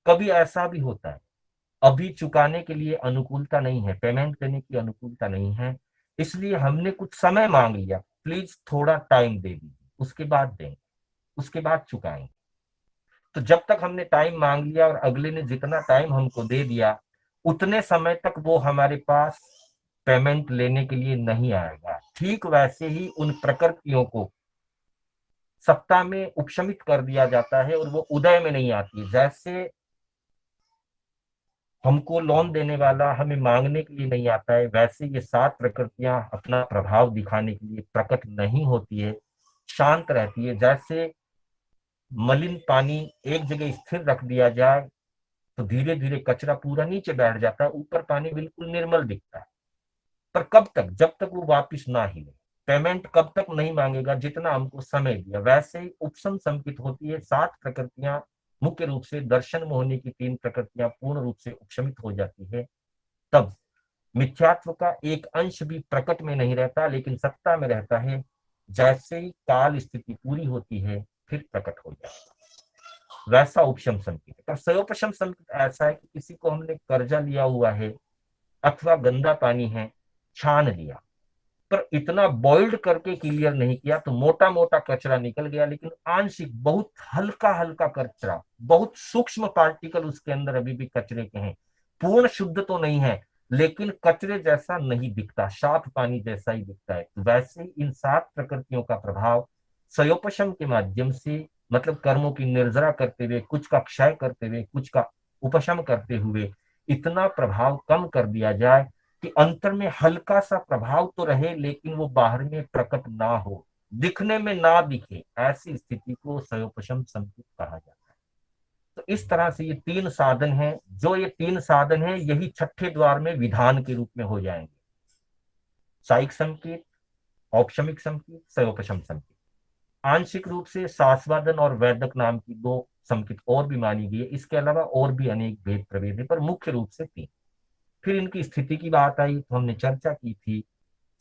कभी ऐसा भी होता है, अभी चुकाने के लिए अनुकूलता नहीं है, पेमेंट करने की अनुकूलता नहीं है, इसलिए हमने कुछ समय मांग लिया, प्लीज थोड़ा टाइम दे दीजिए, उसके बाद देंगे, उसके बाद चुकाएंगे। तो जब तक हमने टाइम मांग लिया और अगले ने जितना टाइम हमको दे दिया, उतने समय तक वो हमारे पास पेमेंट लेने के लिए नहीं आएगा। ठीक वैसे ही उन प्रकृतियों को सत्ता में उपशमित कर दिया जाता है और वो उदय में नहीं आती। जैसे हमको लोन देने वाला हमें मांगने के लिए नहीं आता है, वैसे ये 7 प्रकृतियां अपना प्रभाव दिखाने के लिए प्रकट नहीं होती है, शांत रहती है। जैसे मलिन पानी एक जगह स्थिर रख दिया जाए तो धीरे धीरे कचरा पूरा नीचे बैठ जाता है, ऊपर पानी बिल्कुल निर्मल दिखता है। पर कब तक? जब तक वो वापिस ना हिले। पेमेंट कब तक नहीं मांगेगा? जितना हमको समय दिया। वैसे ही उपशम संकित होती है। 7 प्रकृतियां मुख्य रूप से दर्शन मोहनी की 3 प्रकृतियां पूर्ण रूप से उपशमित हो जाती है, तब मिथ्यात्व का एक अंश भी प्रकट में नहीं रहता लेकिन सत्ता में रहता है। जैसे ही काल स्थिति पूरी होती है फिर प्रकट हो जाता है, वैसा उपशम संकेत। पर सयोपशम संकेत ऐसा है कि किसी को हमने कर्जा लिया हुआ है अथवा गंदा पानी है, छान लिया, पर इतना बॉइल्ड करके क्लियर नहीं किया तो मोटा मोटा कचरा निकल गया, लेकिन आंशिक बहुत हल्का हल्का कचरा, बहुत सूक्ष्म पार्टिकल उसके अंदर अभी भी कचरे के हैं। पूर्ण शुद्ध तो नहीं है लेकिन कचरे जैसा नहीं दिखता, साफ पानी जैसा ही दिखता है। तो वैसे ही इन 7 प्रकृतियों का प्रभाव सयोपशम के माध्यम से, मतलब कर्मों की निर्जरा करते हुए, कुछ का क्षय करते हुए, कुछ का उपशम करते हुए, इतना प्रभाव कम कर दिया जाए कि अंतर में हल्का सा प्रभाव तो रहे लेकिन वो बाहर में प्रकट ना हो, दिखने में ना दिखे, ऐसी स्थिति को सयोपशम संकेत कहा जाता है। तो इस तरह से ये 3 साधन हैं। जो ये 3 साधन हैं यही छठे द्वार में विधान के रूप में हो जाएंगे। शायिक संकेत, औपशमिक संकेत, सयोपशम संकेत। आंशिक रूप से शास्वादन और वैदक नाम की 2 संकेत और भी मानी गई है। इसके अलावा और भी अनेक भेद प्रभेद है, पर मुख्य रूप से 3। फिर इनकी स्थिति की बात आई तो हमने चर्चा की थी,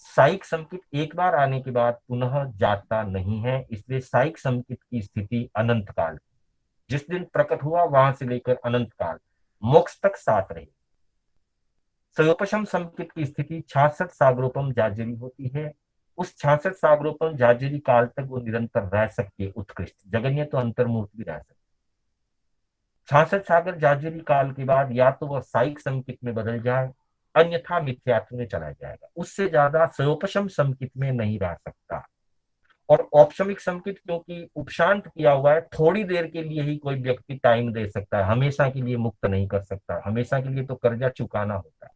शायिक संकेत एक बार आने के बाद पुनः जाता नहीं है, इसलिए शायिक संकेत की स्थिति अनंत काल, जिस दिन प्रकट हुआ वहां से लेकर अनंत काल, मोक्ष तक साथ रहे। सयोपशम संकेत की स्थिति 66 सागरोपम जाजरी होती है। उस 66 सागरोपम जाजरी काल तक वो निरंतर रह सकती है उत्कृष्ट, जगन्य तो अंतर्मूर्त भी रह सकती है। 66 सागर जाजरी काल के बाद या तो वह शायिक संकेत में बदल जाए, अन्यथा मिथ्यात्व में चला जाएगा, उससे ज्यादा सयोपशम संकेत में नहीं रह सकता। और औपशमिक संकेत क्योंकि उपशांत किया हुआ है, थोड़ी देर के लिए ही कोई व्यक्ति टाइम दे सकता है, हमेशा के लिए मुक्त नहीं कर सकता, हमेशा के लिए तो कर्जा चुकाना होता है।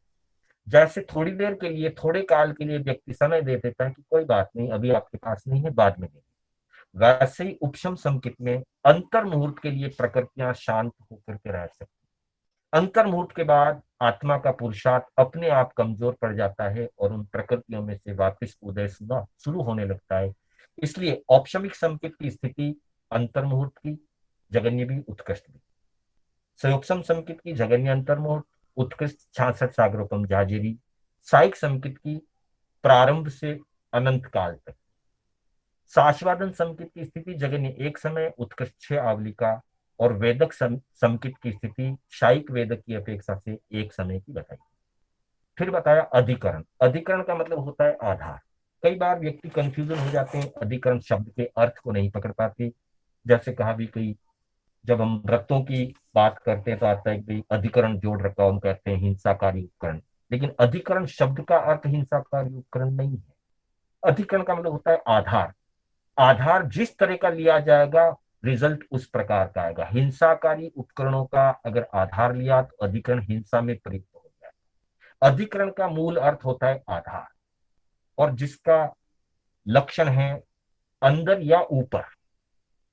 जैसे थोड़ी देर के लिए, थोड़े काल के लिए व्यक्ति समय दे देता है कि कोई बात नहीं, अभी आपके पास नहीं है, बाद में देंगे, वैसे ही उपशम संकेत में अंतर मुहूर्त के लिए प्रकृतियां शांत होकर के रह सकती। अंतर मुहूर्त के बाद आत्मा का पुरुषार्थ अपने आप कमजोर पड़ जाता है और उन प्रकृतियों में से वापस उदय शुरू होने लगता है। इसलिए औपशमिक संकेत की स्थिति अंतर मुहूर्त की, जगन्य भी उत्कृष्ट भी। सयोपशम संकेत की जगन्य अंतर मुहूर्त, उत्कृष्ट 66 सागरोपम जाजेरी। साइक संकेत की प्रारंभ से अनंत काल तक। साश्वादन संकेत की स्थिति जगन्य एक समय, उत्कृष्ट 6 आवलिका। और वेदक संकेत की स्थिति शाइक वेदक की अपेक्षा से एक समय की बताई। फिर बताया अधिकरण। अधिकरण का मतलब होता है आधार। कई बार व्यक्ति कंफ्यूजन हो जाते हैं, अधिकरण शब्द के अर्थ को नहीं पकड़ पाते। जैसे कहा भी कई, जब हम व्रतों की बात करते हैं तो आता है कि अधिकरण जोड़ रखा, हम कहते हैं हिंसाकारी उपकरण, लेकिन अधिकरण शब्द का अर्थ हिंसाकारी उपकरण नहीं है। अधिकरण का मतलब होता है आधार। आधार जिस तरह का लिया जाएगा, रिजल्ट उस प्रकार का आएगा। हिंसाकारी उपकरणों का अगर आधार लिया तो अधिकरण हिंसा में प्रयुक्त हो जाएगा। अधिकरण का मूल अर्थ होता है आधार, और जिसका लक्षण है अंदर या ऊपर।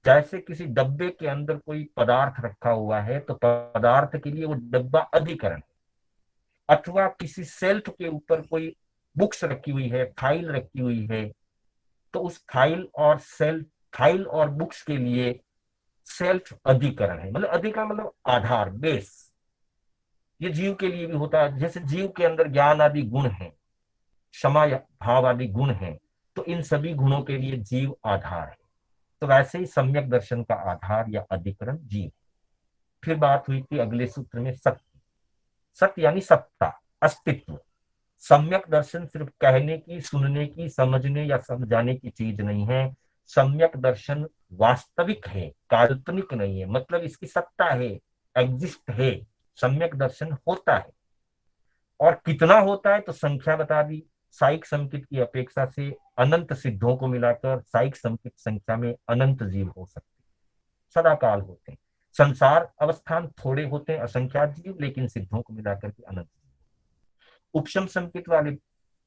जैसे किसी डब्बे के अंदर कोई पदार्थ रखा हुआ है तो पदार्थ के लिए वो डब्बा अधिकरण है। अथवा किसी सेल्फ के ऊपर कोई बुक्स रखी हुई है, फाइल रखी हुई है, तो उस फाइल और बुक्स के लिए सेल्फ अधिकरण है। मतलब अधिकरण मतलब आधार, बेस। ये जीव के लिए भी होता है। जैसे जीव के अंदर ज्ञान आदि गुण है, क्षमा भाव आदि गुण है, तो इन सभी गुणों के लिए जीव आधार है। तो वैसे ही सम्यक दर्शन का आधार या अधिकरण जीव। फिर बात हुई थी अगले सूत्र में सत्य। सत्य यानी सत्ता, अस्तित्व। सम्यक दर्शन सिर्फ कहने की, सुनने की, समझने या समझाने की चीज नहीं है। सम्यक दर्शन वास्तविक है, काल्पनिक नहीं है। मतलब इसकी सत्ता है, एग्जिस्ट है, सम्यक दर्शन होता है। और कितना होता है तो संख्या बता दी। साइक संकेत की अपेक्षा से अनंत सिद्धों को मिलाकर साइक संकेत संख्या में अनंत जीव हो सकते हैं, सदाकाल होते हैं। संसार अवस्थान थोड़े होते हैं, असंख्यात जीव, लेकिन सिद्धों को मिलाकर के अनंत जीव। उपशम संकेत वाले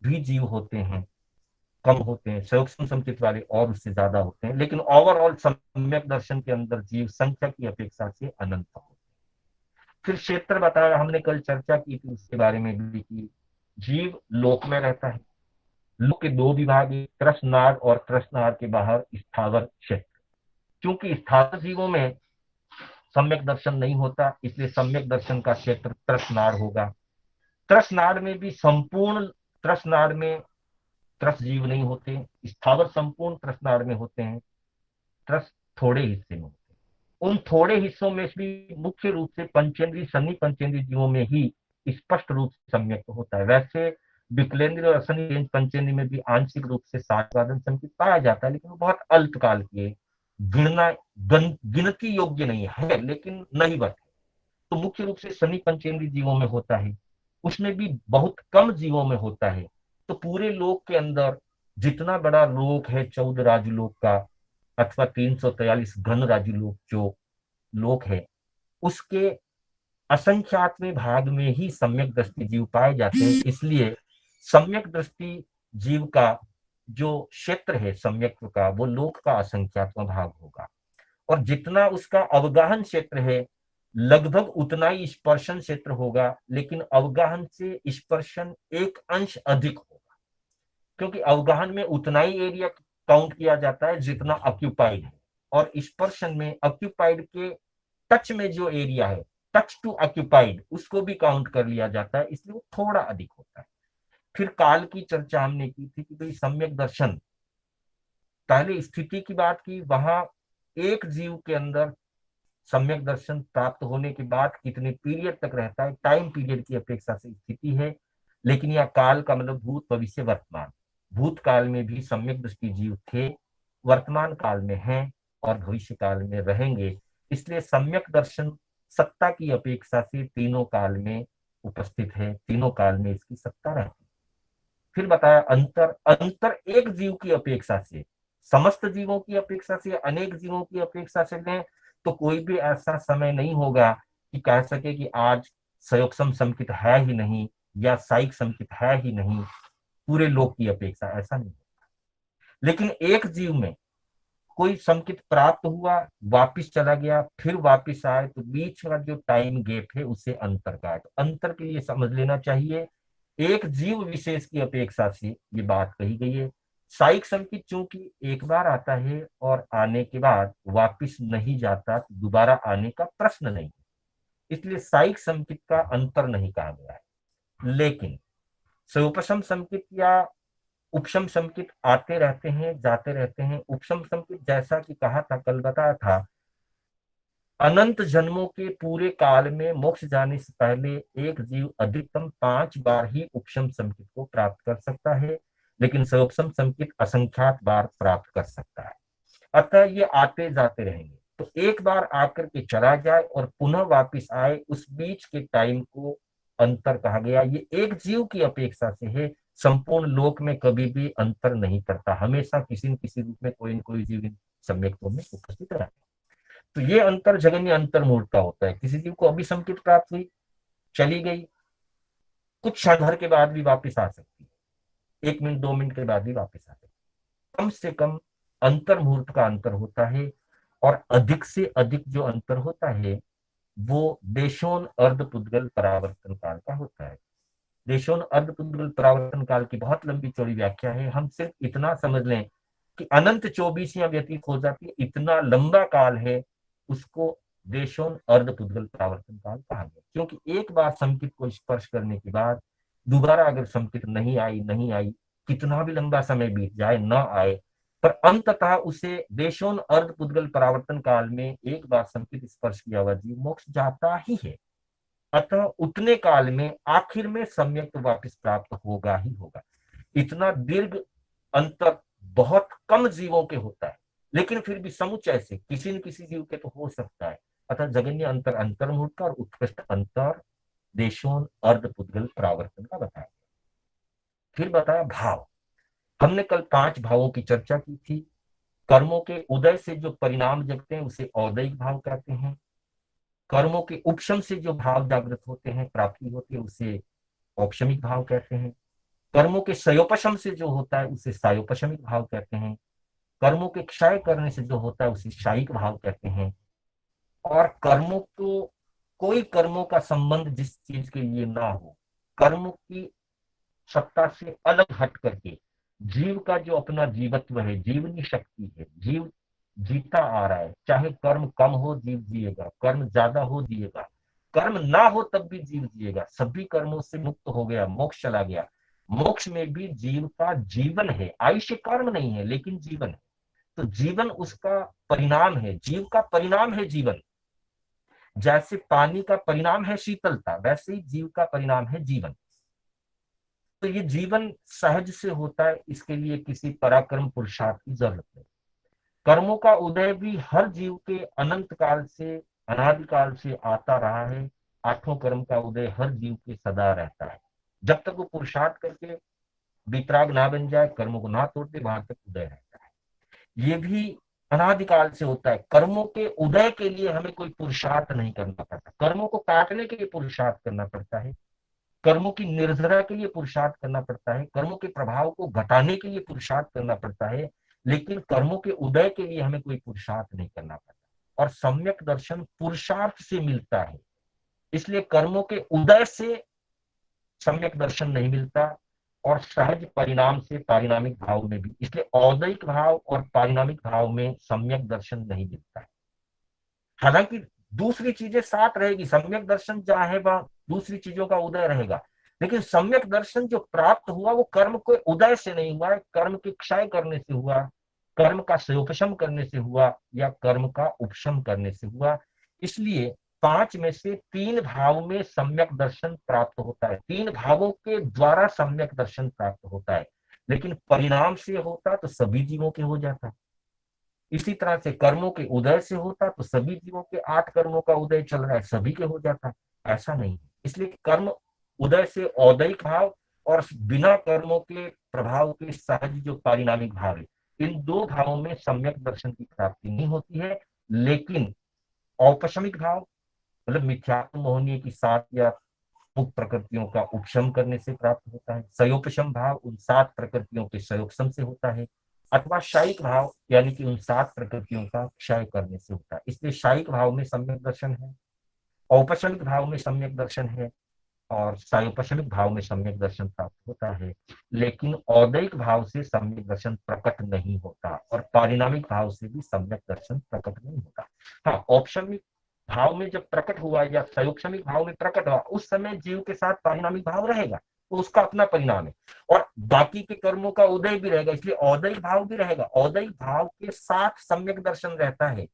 भी जीव होते हैं, कम होते हैं। सूक्ष्म संकेत वाले और उससे ज्यादा होते हैं, लेकिन ओवरऑल सम्यक दर्शन के अंदर जीव संख्या की अपेक्षा से अनंत होते हैं। फिर क्षेत्र बताया, हमने कल चर्चा की थी उसके बारे में भी कि जीव लोक में रहता है। लोक के दो विभाग हैं, त्रसनार और त्रसनार के बाहर स्थावर क्षेत्र। क्योंकि स्थावर जीवों में सम्यक दर्शन नहीं होता, इसलिए सम्यक दर्शन का क्षेत्र त्रसनार होगा। त्रसनार में भी संपूर्ण त्रसनार में त्रस जीव नहीं होते, स्थावर संपूर्ण त्रसनार में होते हैं, त्रस थोड़े हिस्से में होते हैं। उन थोड़े हिस्सों में भी मुख्य रूप से पंचेंद्रीय, सन्नी पंचेंद्रीय जीवों में ही स्पष्ट रूप से सम्यक होता है। वैसे विकलेंद्र और असनी पंचेंद्रीय में भी आंशिक रूप से साधवादन संकेत पाया जाता है, लेकिन वो बहुत अल्पकाल की है, गिनना गिनती योग्य नहीं है, लेकिन नहीं बट। तो मुख्य रूप से शनि पंचेंद्रीय जीवों में होता है, उसमें भी बहुत कम जीवों में होता है। तो पूरे लोक के अंदर जितना बड़ा लोक है 14 राजलोक का, अथवा 343 घन राजलोक जो लोक है, उसके असंख्यातवें भाग में ही सम्यक दृष्टि जीव पाए जाते हैं। इसलिए सम्यक दृष्टि जीव का जो क्षेत्र है सम्यक्त्व का, वो लोक का असंख्यातवां भाग होगा। और जितना उसका अवगाहन क्षेत्र है, लगभग उतना ही स्पर्शन क्षेत्र होगा, लेकिन अवगाहन से स्पर्शन एक अंश अधिक होगा। क्योंकि अवगाहन में उतना ही एरिया काउंट किया जाता है जितना ऑक्यूपाइड है, और स्पर्शन में ऑक्यूपाइड के टच में जो एरिया है, टच टू ऑक्यूपाइड, उसको भी काउंट कर लिया जाता है, इसलिए वो थोड़ा अधिक होता है। फिर काल की चर्चा हमने की थी कि भाई सम्यक दर्शन, पहले स्थिति की बात की, वहां एक जीव के अंदर सम्यक दर्शन प्राप्त होने के बाद कितने पीरियड तक रहता है, टाइम पीरियड की अपेक्षा से स्थिति है। लेकिन यह काल का मतलब भूत, भविष्य, वर्तमान। भूतकाल में भी सम्यक दृष्टि जीव थे, वर्तमान काल में हैं, और भविष्य काल में रहेंगे। इसलिए सम्यक दर्शन सत्ता की अपेक्षा से तीनों काल में उपस्थित है, तीनों काल में इसकी सत्ता रहती है। फिर बताया अंतर। अंतर एक जीव की अपेक्षा से समस्त जीवों की अपेक्षा से, अनेक जीवों की अपेक्षा से लें तो कोई भी ऐसा समय नहीं होगा कि कह सके कि आज सयोपम समकित है ही नहीं या साइक समकित है ही नहीं पूरे लोक की अपेक्षा, ऐसा नहीं। लेकिन एक जीव में कोई संकेत प्राप्त हुआ, वापिस चला गया, फिर वापिस आए, तो बीच का जो टाइम गैप है उसे अंतर का है। तो अंतर के लिए समझ लेना चाहिए, एक जीव विशेष की अपेक्षा से ये बात कही गई है। साइक संकेत चूंकि एक बार आता है और आने के बाद वापिस नहीं जाता, तो दोबारा आने का प्रश्न नहीं, इसलिए साइक संकेत का अंतर नहीं कहा गया है। लेकिन सोपशम संकेत या उपशम संकेत आते रहते हैं, जाते रहते हैं। उपशम संकेत जैसा कि कहा था, कल बताया था, अनंत जन्मों के पूरे काल में मोक्ष जाने से पहले एक जीव अधिकतम 5 बार ही उपशम संकेत को प्राप्त कर सकता है, लेकिन सोपशम संकेत असंख्यात बार प्राप्त कर सकता है। अतः ये आते जाते रहेंगे। तो एक बार आकर के चला जाए और पुनः वापिस आए, उस बीच के टाइम को अंतर कहा गया। ये एक जीव की अपेक्षा से है, संपूर्ण लोक में कभी भी अंतर नहीं करता, हमेशा किसी न किसी रूप में कोई न कोई जीव इन सम्यक्तों में उपस्थित रहता है। तो ये अंतर जगन्य अंतर मूर्त का होता है। किसी जीव को अभी संकेत प्राप्त हुई, चली गई, कुछ क्षण भर के बाद भी वापिस आ सकती है, 1 मिनट 2 मिनट के बाद भी वापिस आ सकती है। कम से कम अंतर मुहूर्त का अंतर होता है, और अधिक से अधिक जो अंतर होता है वो देशोन अर्ध पुद्गल परावर्तन काल का होता है। देशोन अर्ध पुद्गल परावर्तन काल की बहुत लंबी चौड़ी व्याख्या है, हम सिर्फ इतना समझ लें कि अनंत 24 व्यतीत हो जाती है, इतना लंबा काल है, उसको देशोन अर्ध पुद्गल परावर्तन काल कहा गया। क्योंकि एक बार संकित को स्पर्श करने के बाद दोबारा अगर संकित नहीं आई, कितना भी लंबा समय बीत जाए, ना आए, पर अंततः उसे देशोन अर्ध पुद्गल परावर्तन काल में एक बार संकित स्पर्श किया हुआ जीव मोक्ष जाता ही है। अतः उतने काल में आखिर में सम्यक वापिस प्राप्त होगा ही होगा। इतना दीर्घ अंतर बहुत कम जीवों के होता है, लेकिन फिर भी समुच्चय से किसी न किसी जीव के तो हो सकता है। अतः जगन्य अंतर अंतर्मुहूर्त का और उत्कृष्ट अंतर देशोन अर्ध पुद्गल परावर्तन का बताया। फिर बताया भाव। हमने कल 5 भावों की चर्चा की थी। कर्मों के उदय से जो परिणाम जगते हैं उसे औदयिक भाव कहते हैं। कर्मों के उपशम से जो भाव जागृत होते हैं, प्राप्ति होती है, उसे औपशमिक भाव कहते हैं। कर्मों के सयोपशम से जो होता है उसे सायोपशमिक भाव कहते हैं। कर्मों के क्षय करने से जो होता है उसे शायिक भाव कहते हैं। और कर्मों को, कोई कर्मों का संबंध जिस चीज के लिए ना हो, कर्म की सत्ता से अलग हट करके जीव का जो अपना जीवत्व है, जीवनी शक्ति है, जीव जीता आ रहा है, चाहे कर्म कम हो जीव जिएगा, कर्म ज्यादा हो जिएगा, कर्म ना हो तब भी जीव जिएगा, सभी कर्मों से मुक्त हो गया, मोक्ष चला गया। मोक्ष में भी जीव का जीवन है, आयुष्य कर्म नहीं है लेकिन जीवन है। तो जीवन उसका परिणाम है, जीव का परिणाम है जीवन। जैसे पानी का परिणाम है शीतलता, वैसे ही जीव का परिणाम है जीवन। तो ये जीवन सहज से होता है, इसके लिए किसी पराक्रम पुरुषार्थ की जरूरत नहीं। कर्मों का उदय भी हर जीव के अनंत काल से, अनादिकाल से आता रहा है। 8 कर्म का उदय हर जीव के सदा रहता है। जब तक वो पुरुषार्थ करके वितराग ना बन जाए, कर्मों को ना तोड़ दे, वहां तक उदय रहता है। ये भी अनादिकाल से होता है। कर्मों के उदय के लिए हमें कोई पुरुषार्थ नहीं करना पड़ता, कर्मों को काटने के लिए पुरुषार्थ करना पड़ता है, कर्मों की निर्जरा के लिए पुरुषार्थ करना पड़ता है, कर्मों के प्रभाव को घटाने के लिए पुरुषार्थ करना पड़ता है, लेकिन कर्मों के उदय के लिए हमें कोई पुरुषार्थ नहीं करना पड़ता। और सम्यक दर्शन पुरुषार्थ से मिलता है, इसलिए कर्मों के उदय से सम्यक दर्शन नहीं मिलता, और सहज परिणाम से पारिणामिक भाव में भी, इसलिए औदयिक भाव और पारिणामिक भाव में सम्यक दर्शन नहीं मिलता है। हालांकि दूसरी चीजें साथ रहेगी, सम्यक दर्शन जहां है वहां दूसरी चीजों का उदय रहेगा, लेकिन सम्यक दर्शन जो प्राप्त हुआ वो कर्म के उदय से नहीं हुआ है, कर्म के क्षय करने से हुआ, कर्म का सयोपशम करने से हुआ, या कर्म का उपशम करने से हुआ। इसलिए 5 में से 3 भाव में सम्यक दर्शन प्राप्त होता है, 3 भावों के द्वारा सम्यक दर्शन प्राप्त होता है, लेकिन परिणाम से होता तो सभी जीवों के हो जाता। इसी तरह से कर्मों के उदय से होता तो सभी जीवों के 8 कर्मों का उदय चल रहा है, सभी के हो जाता, ऐसा नहीं है। इसलिए कर्म उदय से औदयिक भाव और बिना कर्मों के प्रभाव के सहज जो पारिणामिक भाव है, इन दो भावों में सम्यक दर्शन की प्राप्ति नहीं होती है, लेकिन औपशमिक भाव मतलब मिथ्यात्व मोहनीय की सात या मुक्त प्रकृतियों का उपशम करने से प्राप्त होता है। सयोपशम भाव उन सात प्रकृतियों के सयोपशम से होता है, अथवा शायिक भाव यानी कि उन सात प्रकृतियों का क्षय करने से होता है। इसलिए शायिक भाव में सम्यक दर्शन है, औपशमिक भाव में सम्यक दर्शन है और सायोपशमिक भाव में सम्यक दर्शन प्राप्त होता है, लेकिन औदैक भाव से सम्यक दर्शन प्रकट नहीं होता और पारिणामिक भाव से भी सम्यक दर्शन प्रकट नहीं होता। हाँ, औपशमिक भाव में जब प्रकट हुआ या सयोपशमिक भाव में प्रकट हुआ, उस समय जीव के साथ पारिणामिक भाव रहेगा, तो उसका अपना परिणाम है और बाकी के कर्मों का उदय भी रहेगा, इसलिए औदैक भाव भी रहेगा। औदैक भाव के साथ सम्यक दर्शन रहता है,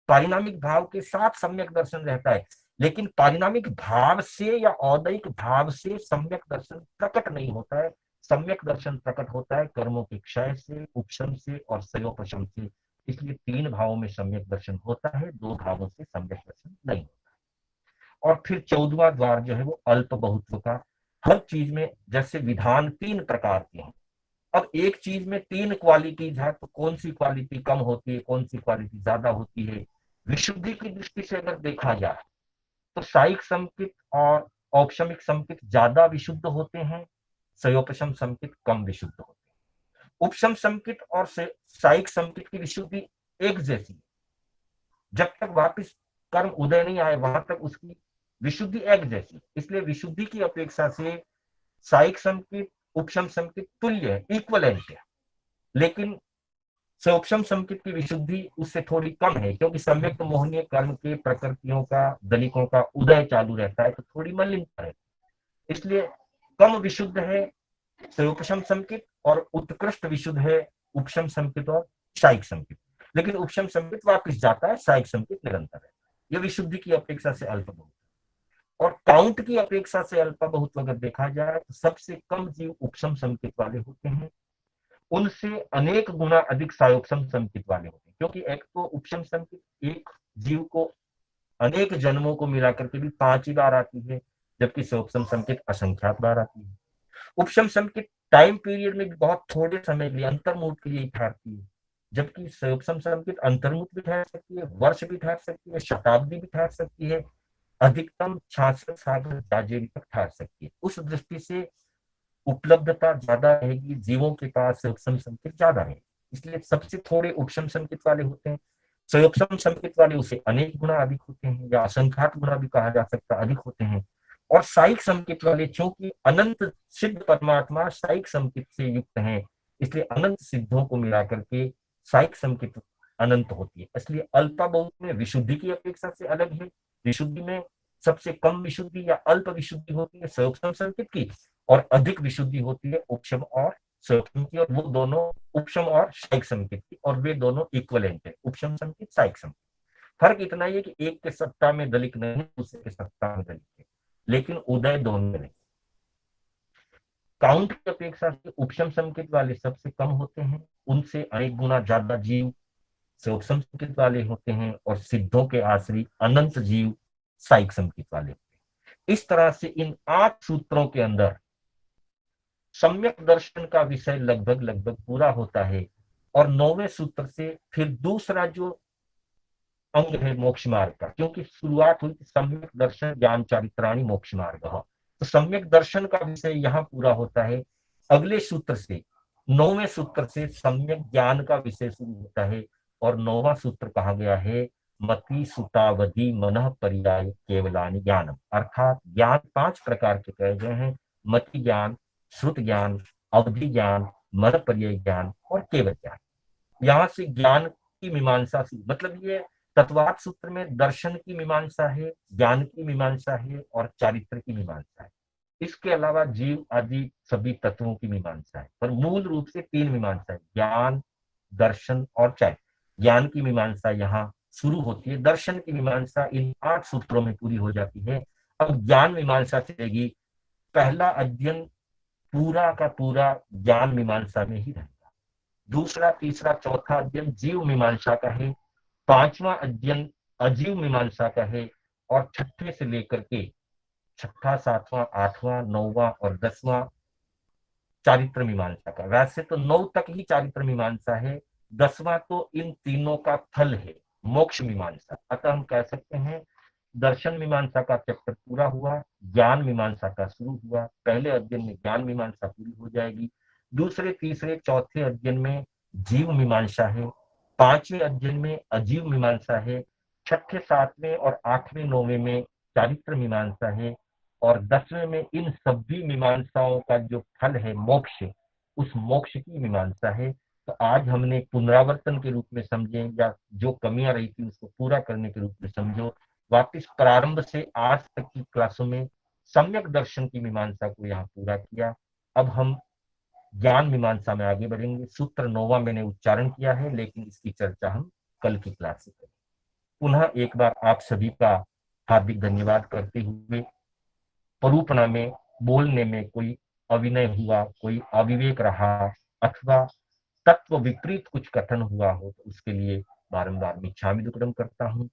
पारिणामिक भाव के साथ सम्यक दर्शन रहता है, लेकिन पारिणामिक भाव से या औदैक भाव से सम्यक दर्शन प्रकट नहीं होता है। सम्यक दर्शन प्रकट होता है कर्मों के क्षय से, उपशम से और सयोपशम से। इसलिए तीन भावों में सम्यक दर्शन होता है, दो भावों से सम्यक दर्शन नहीं होता। और फिर 14वां द्वार जो है वो अल्प बहुत्व का। हर चीज में जैसे विधान तीन प्रकार के हैं, अब एक चीज में तीन क्वालिटीज है, तो कौन सी क्वालिटी कम होती है, कौन सी क्वालिटी ज्यादा होती है। विशुद्धि की दृष्टि से अगर देखा जाए तो साइक संकित और औपशमिक संकित ज्यादा विशुद्ध होते हैं, सयोपशम संकित कम विशुद्ध होते हैं। उपशम संकित और साइक संकित की विशुद्धि एक जैसी, जब तक वापिस कर्म उदय नहीं आए वहां तक उसकी विशुद्धि एक जैसी। इसलिए विशुद्धि की अपेक्षा से साइक संकित उपशम संकित तुल्य है, इक्वलेंट है, लेकिन सौक्षम संकित की विशुद्धि उससे थोड़ी कम है, क्योंकि सम्यक्त मोहनीय कर्म के प्रकृतियों का दलिकों का उदय चालू रहता है, तो थोड़ी मलिनता है, इसलिए कम विशुद्ध है सयोपशम संकित और उत्कृष्ट विशुद्ध है उपशम संकित और शायिक संकित। लेकिन उपशम संकित वापिस जाता है, शायिक संकित निरंतर है। यह विशुद्धि की अपेक्षा से अल्प बहुत, और काउंट की अपेक्षा से अल्प बहुत अगर देखा जाए तो सबसे कम जीव उपशम संकित वाले होते हैं, उनसे अनेक गुना अधिक सायोपशम संकित वाले होते हैं, क्योंकि एक तो उपशम संकित एक जीव को अनेक जन्मों को मिलाकर के भी 5 ही बार आती है, जबकि सयोपशम संकित असंख्यात बार आती है। उपशम संकित टाइम पीरियड में भी बहुत थोड़े समय के लिए अंतर्मुहूर्त के लिए ठहरती है, जबकि सयोपशम संकित अंतर्मुहूर्त भी ठहर सकती है, वर्ष भी ठहर सकती है, शताब्दी भी ठहर सकती है, अधिकतम 66 सागर जाजेरी तक ठहर सकती है। उस दृष्टि से उपलब्धता ज्यादा रहेगी, जीवों के पास उपशम संकेत ज्यादा है, इसलिए सबसे थोड़े उपशम संकेत वाले होते हैं। सयोपशम संकेत वाले उसे अनेक गुना अधिक होते हैं, या असंख्यात गुना भी कहा जा सकता अधिक होते हैं। और साइक संकेत वाले चूंकि अनंत सिद्ध परमात्मा साइक संकेत से युक्त हैं, इसलिए अनंत सिद्धों को मिलाकर के साइक संकेत अनंत होती है। इसलिए अल्पा बहुत में विशुद्धि की अपेक्षा से अलग है, विशुद्धि में सबसे कम विशुद्धि या अल्प विशुद्धि होती है सयोपशम संकेत की, और अधिक विशुद्धि होती है उपशम और सयोपशम की, और वो दोनों उपशम और शायिक संकेत की, और वे दोनों इक्वलेंट है, उपशम संकेत शायिक संकेत। फर्क इतना ही है कि एक के सत्ता में दलिक नहीं है, दूसरे के सत्ता में दलिक है, लेकिन उदय दोनों में। काउंट की अपेक्षा से उपशम संकेत वाले सबसे कम होते हैं, उनसे अनेक गुना ज्यादा जीव सयोपशम संकेत वाले होते हैं, और सिद्धों के आश्रित अनंत जीव शायिक संकेत वाले होते हैं। इस तरह से इन 8 सूत्रों के अंदर सम्यक दर्शन का विषय लगभग लगभग पूरा होता है, और 9वें सूत्र से फिर दूसरा जो अंग है मोक्ष मार्ग का, क्योंकि शुरुआत हुई सम्यक दर्शन ज्ञान चारित्राणी मोक्ष मार्ग, तो सम्यक दर्शन का विषय यहाँ पूरा होता है। अगले सूत्र से 9वें सूत्र से सम्यक ज्ञान का विषय शुरू होता है, और 9वां सूत्र कहा गया है मति सुतावधि मनः पर्याय केवलानि ज्ञानम, अर्थात ज्ञान 5 प्रकार के कहे गए हैं, मति ज्ञान, श्रुत ज्ञान, अवधि ज्ञान, मन पर्याय ज्ञान और केवल ज्ञान। यहाँ से ज्ञान की मीमांसा से मतलब ये तत्वार्थ सूत्र में दर्शन की मीमांसा है, ज्ञान की मीमांसा है और चारित्र की मीमांसा है। इसके अलावा जीव आदि सभी तत्वों की मीमांसा है, पर मूल रूप से 3 मीमांसा है, ज्ञान, दर्शन और चारित्र। ज्ञान की मीमांसा यहाँ शुरू होती है, दर्शन की मीमांसा इन 8 सूत्रों में पूरी हो जाती है। अब ज्ञान मीमांसा चलेगी, पहला अध्ययन पूरा का पूरा ज्ञान मीमांसा में ही रहेगा, दूसरा तीसरा चौथा अध्ययन जीव मीमांसा का है, 5वां अध्ययन अजीव मीमांसा का है, और छठे से लेकर के छठा, 7वां, 8वां, 9वां और 10वां चारित्र मीमांसा का। वैसे तो 9 तक ही चारित्र मीमांसा है, 10वां तो इन तीनों का फल है, मोक्ष मीमांसा। अतः हम कह सकते हैं दर्शन मीमांसा का चैप्टर पूरा हुआ, ज्ञान मीमांसा का शुरू हुआ। पहले अध्ययन में ज्ञान मीमांसा पूरी हो जाएगी, दूसरे तीसरे चौथे अध्ययन में जीव मीमांसा है, पांचवें अध्ययन में अजीव मीमांसा है, छठे सातवें और आठवें नौवें में चारित्र मीमांसा है, और 10वें में इन सभी मीमांसाओं का जो फल है मोक्ष, उस मोक्ष की मीमांसा है। तो आज हमने पुनरावर्तन के रूप में समझे, या जो कमियां रही थी उसको पूरा करने के रूप में समझो। वापिस प्रारंभ से आज तक की क्लासों में सम्यक दर्शन की मीमांसा को यहाँ पूरा किया। अब हम ज्ञान मीमांसा में आगे बढ़ेंगे। सूत्र 9वां मैंने उच्चारण किया है, लेकिन इसकी चर्चा हम कल की क्लास से करेंगे। पुनः एक बार आप सभी का हार्दिक धन्यवाद करते हुए, परूपणा में बोलने में कोई अविनय हुआ, कोई अविवेक रहा, अथवा तत्व विपरीत कुछ कथन हुआ हो, तो उसके लिए बारंबार क्षमा दुक्कडम करता हूँ।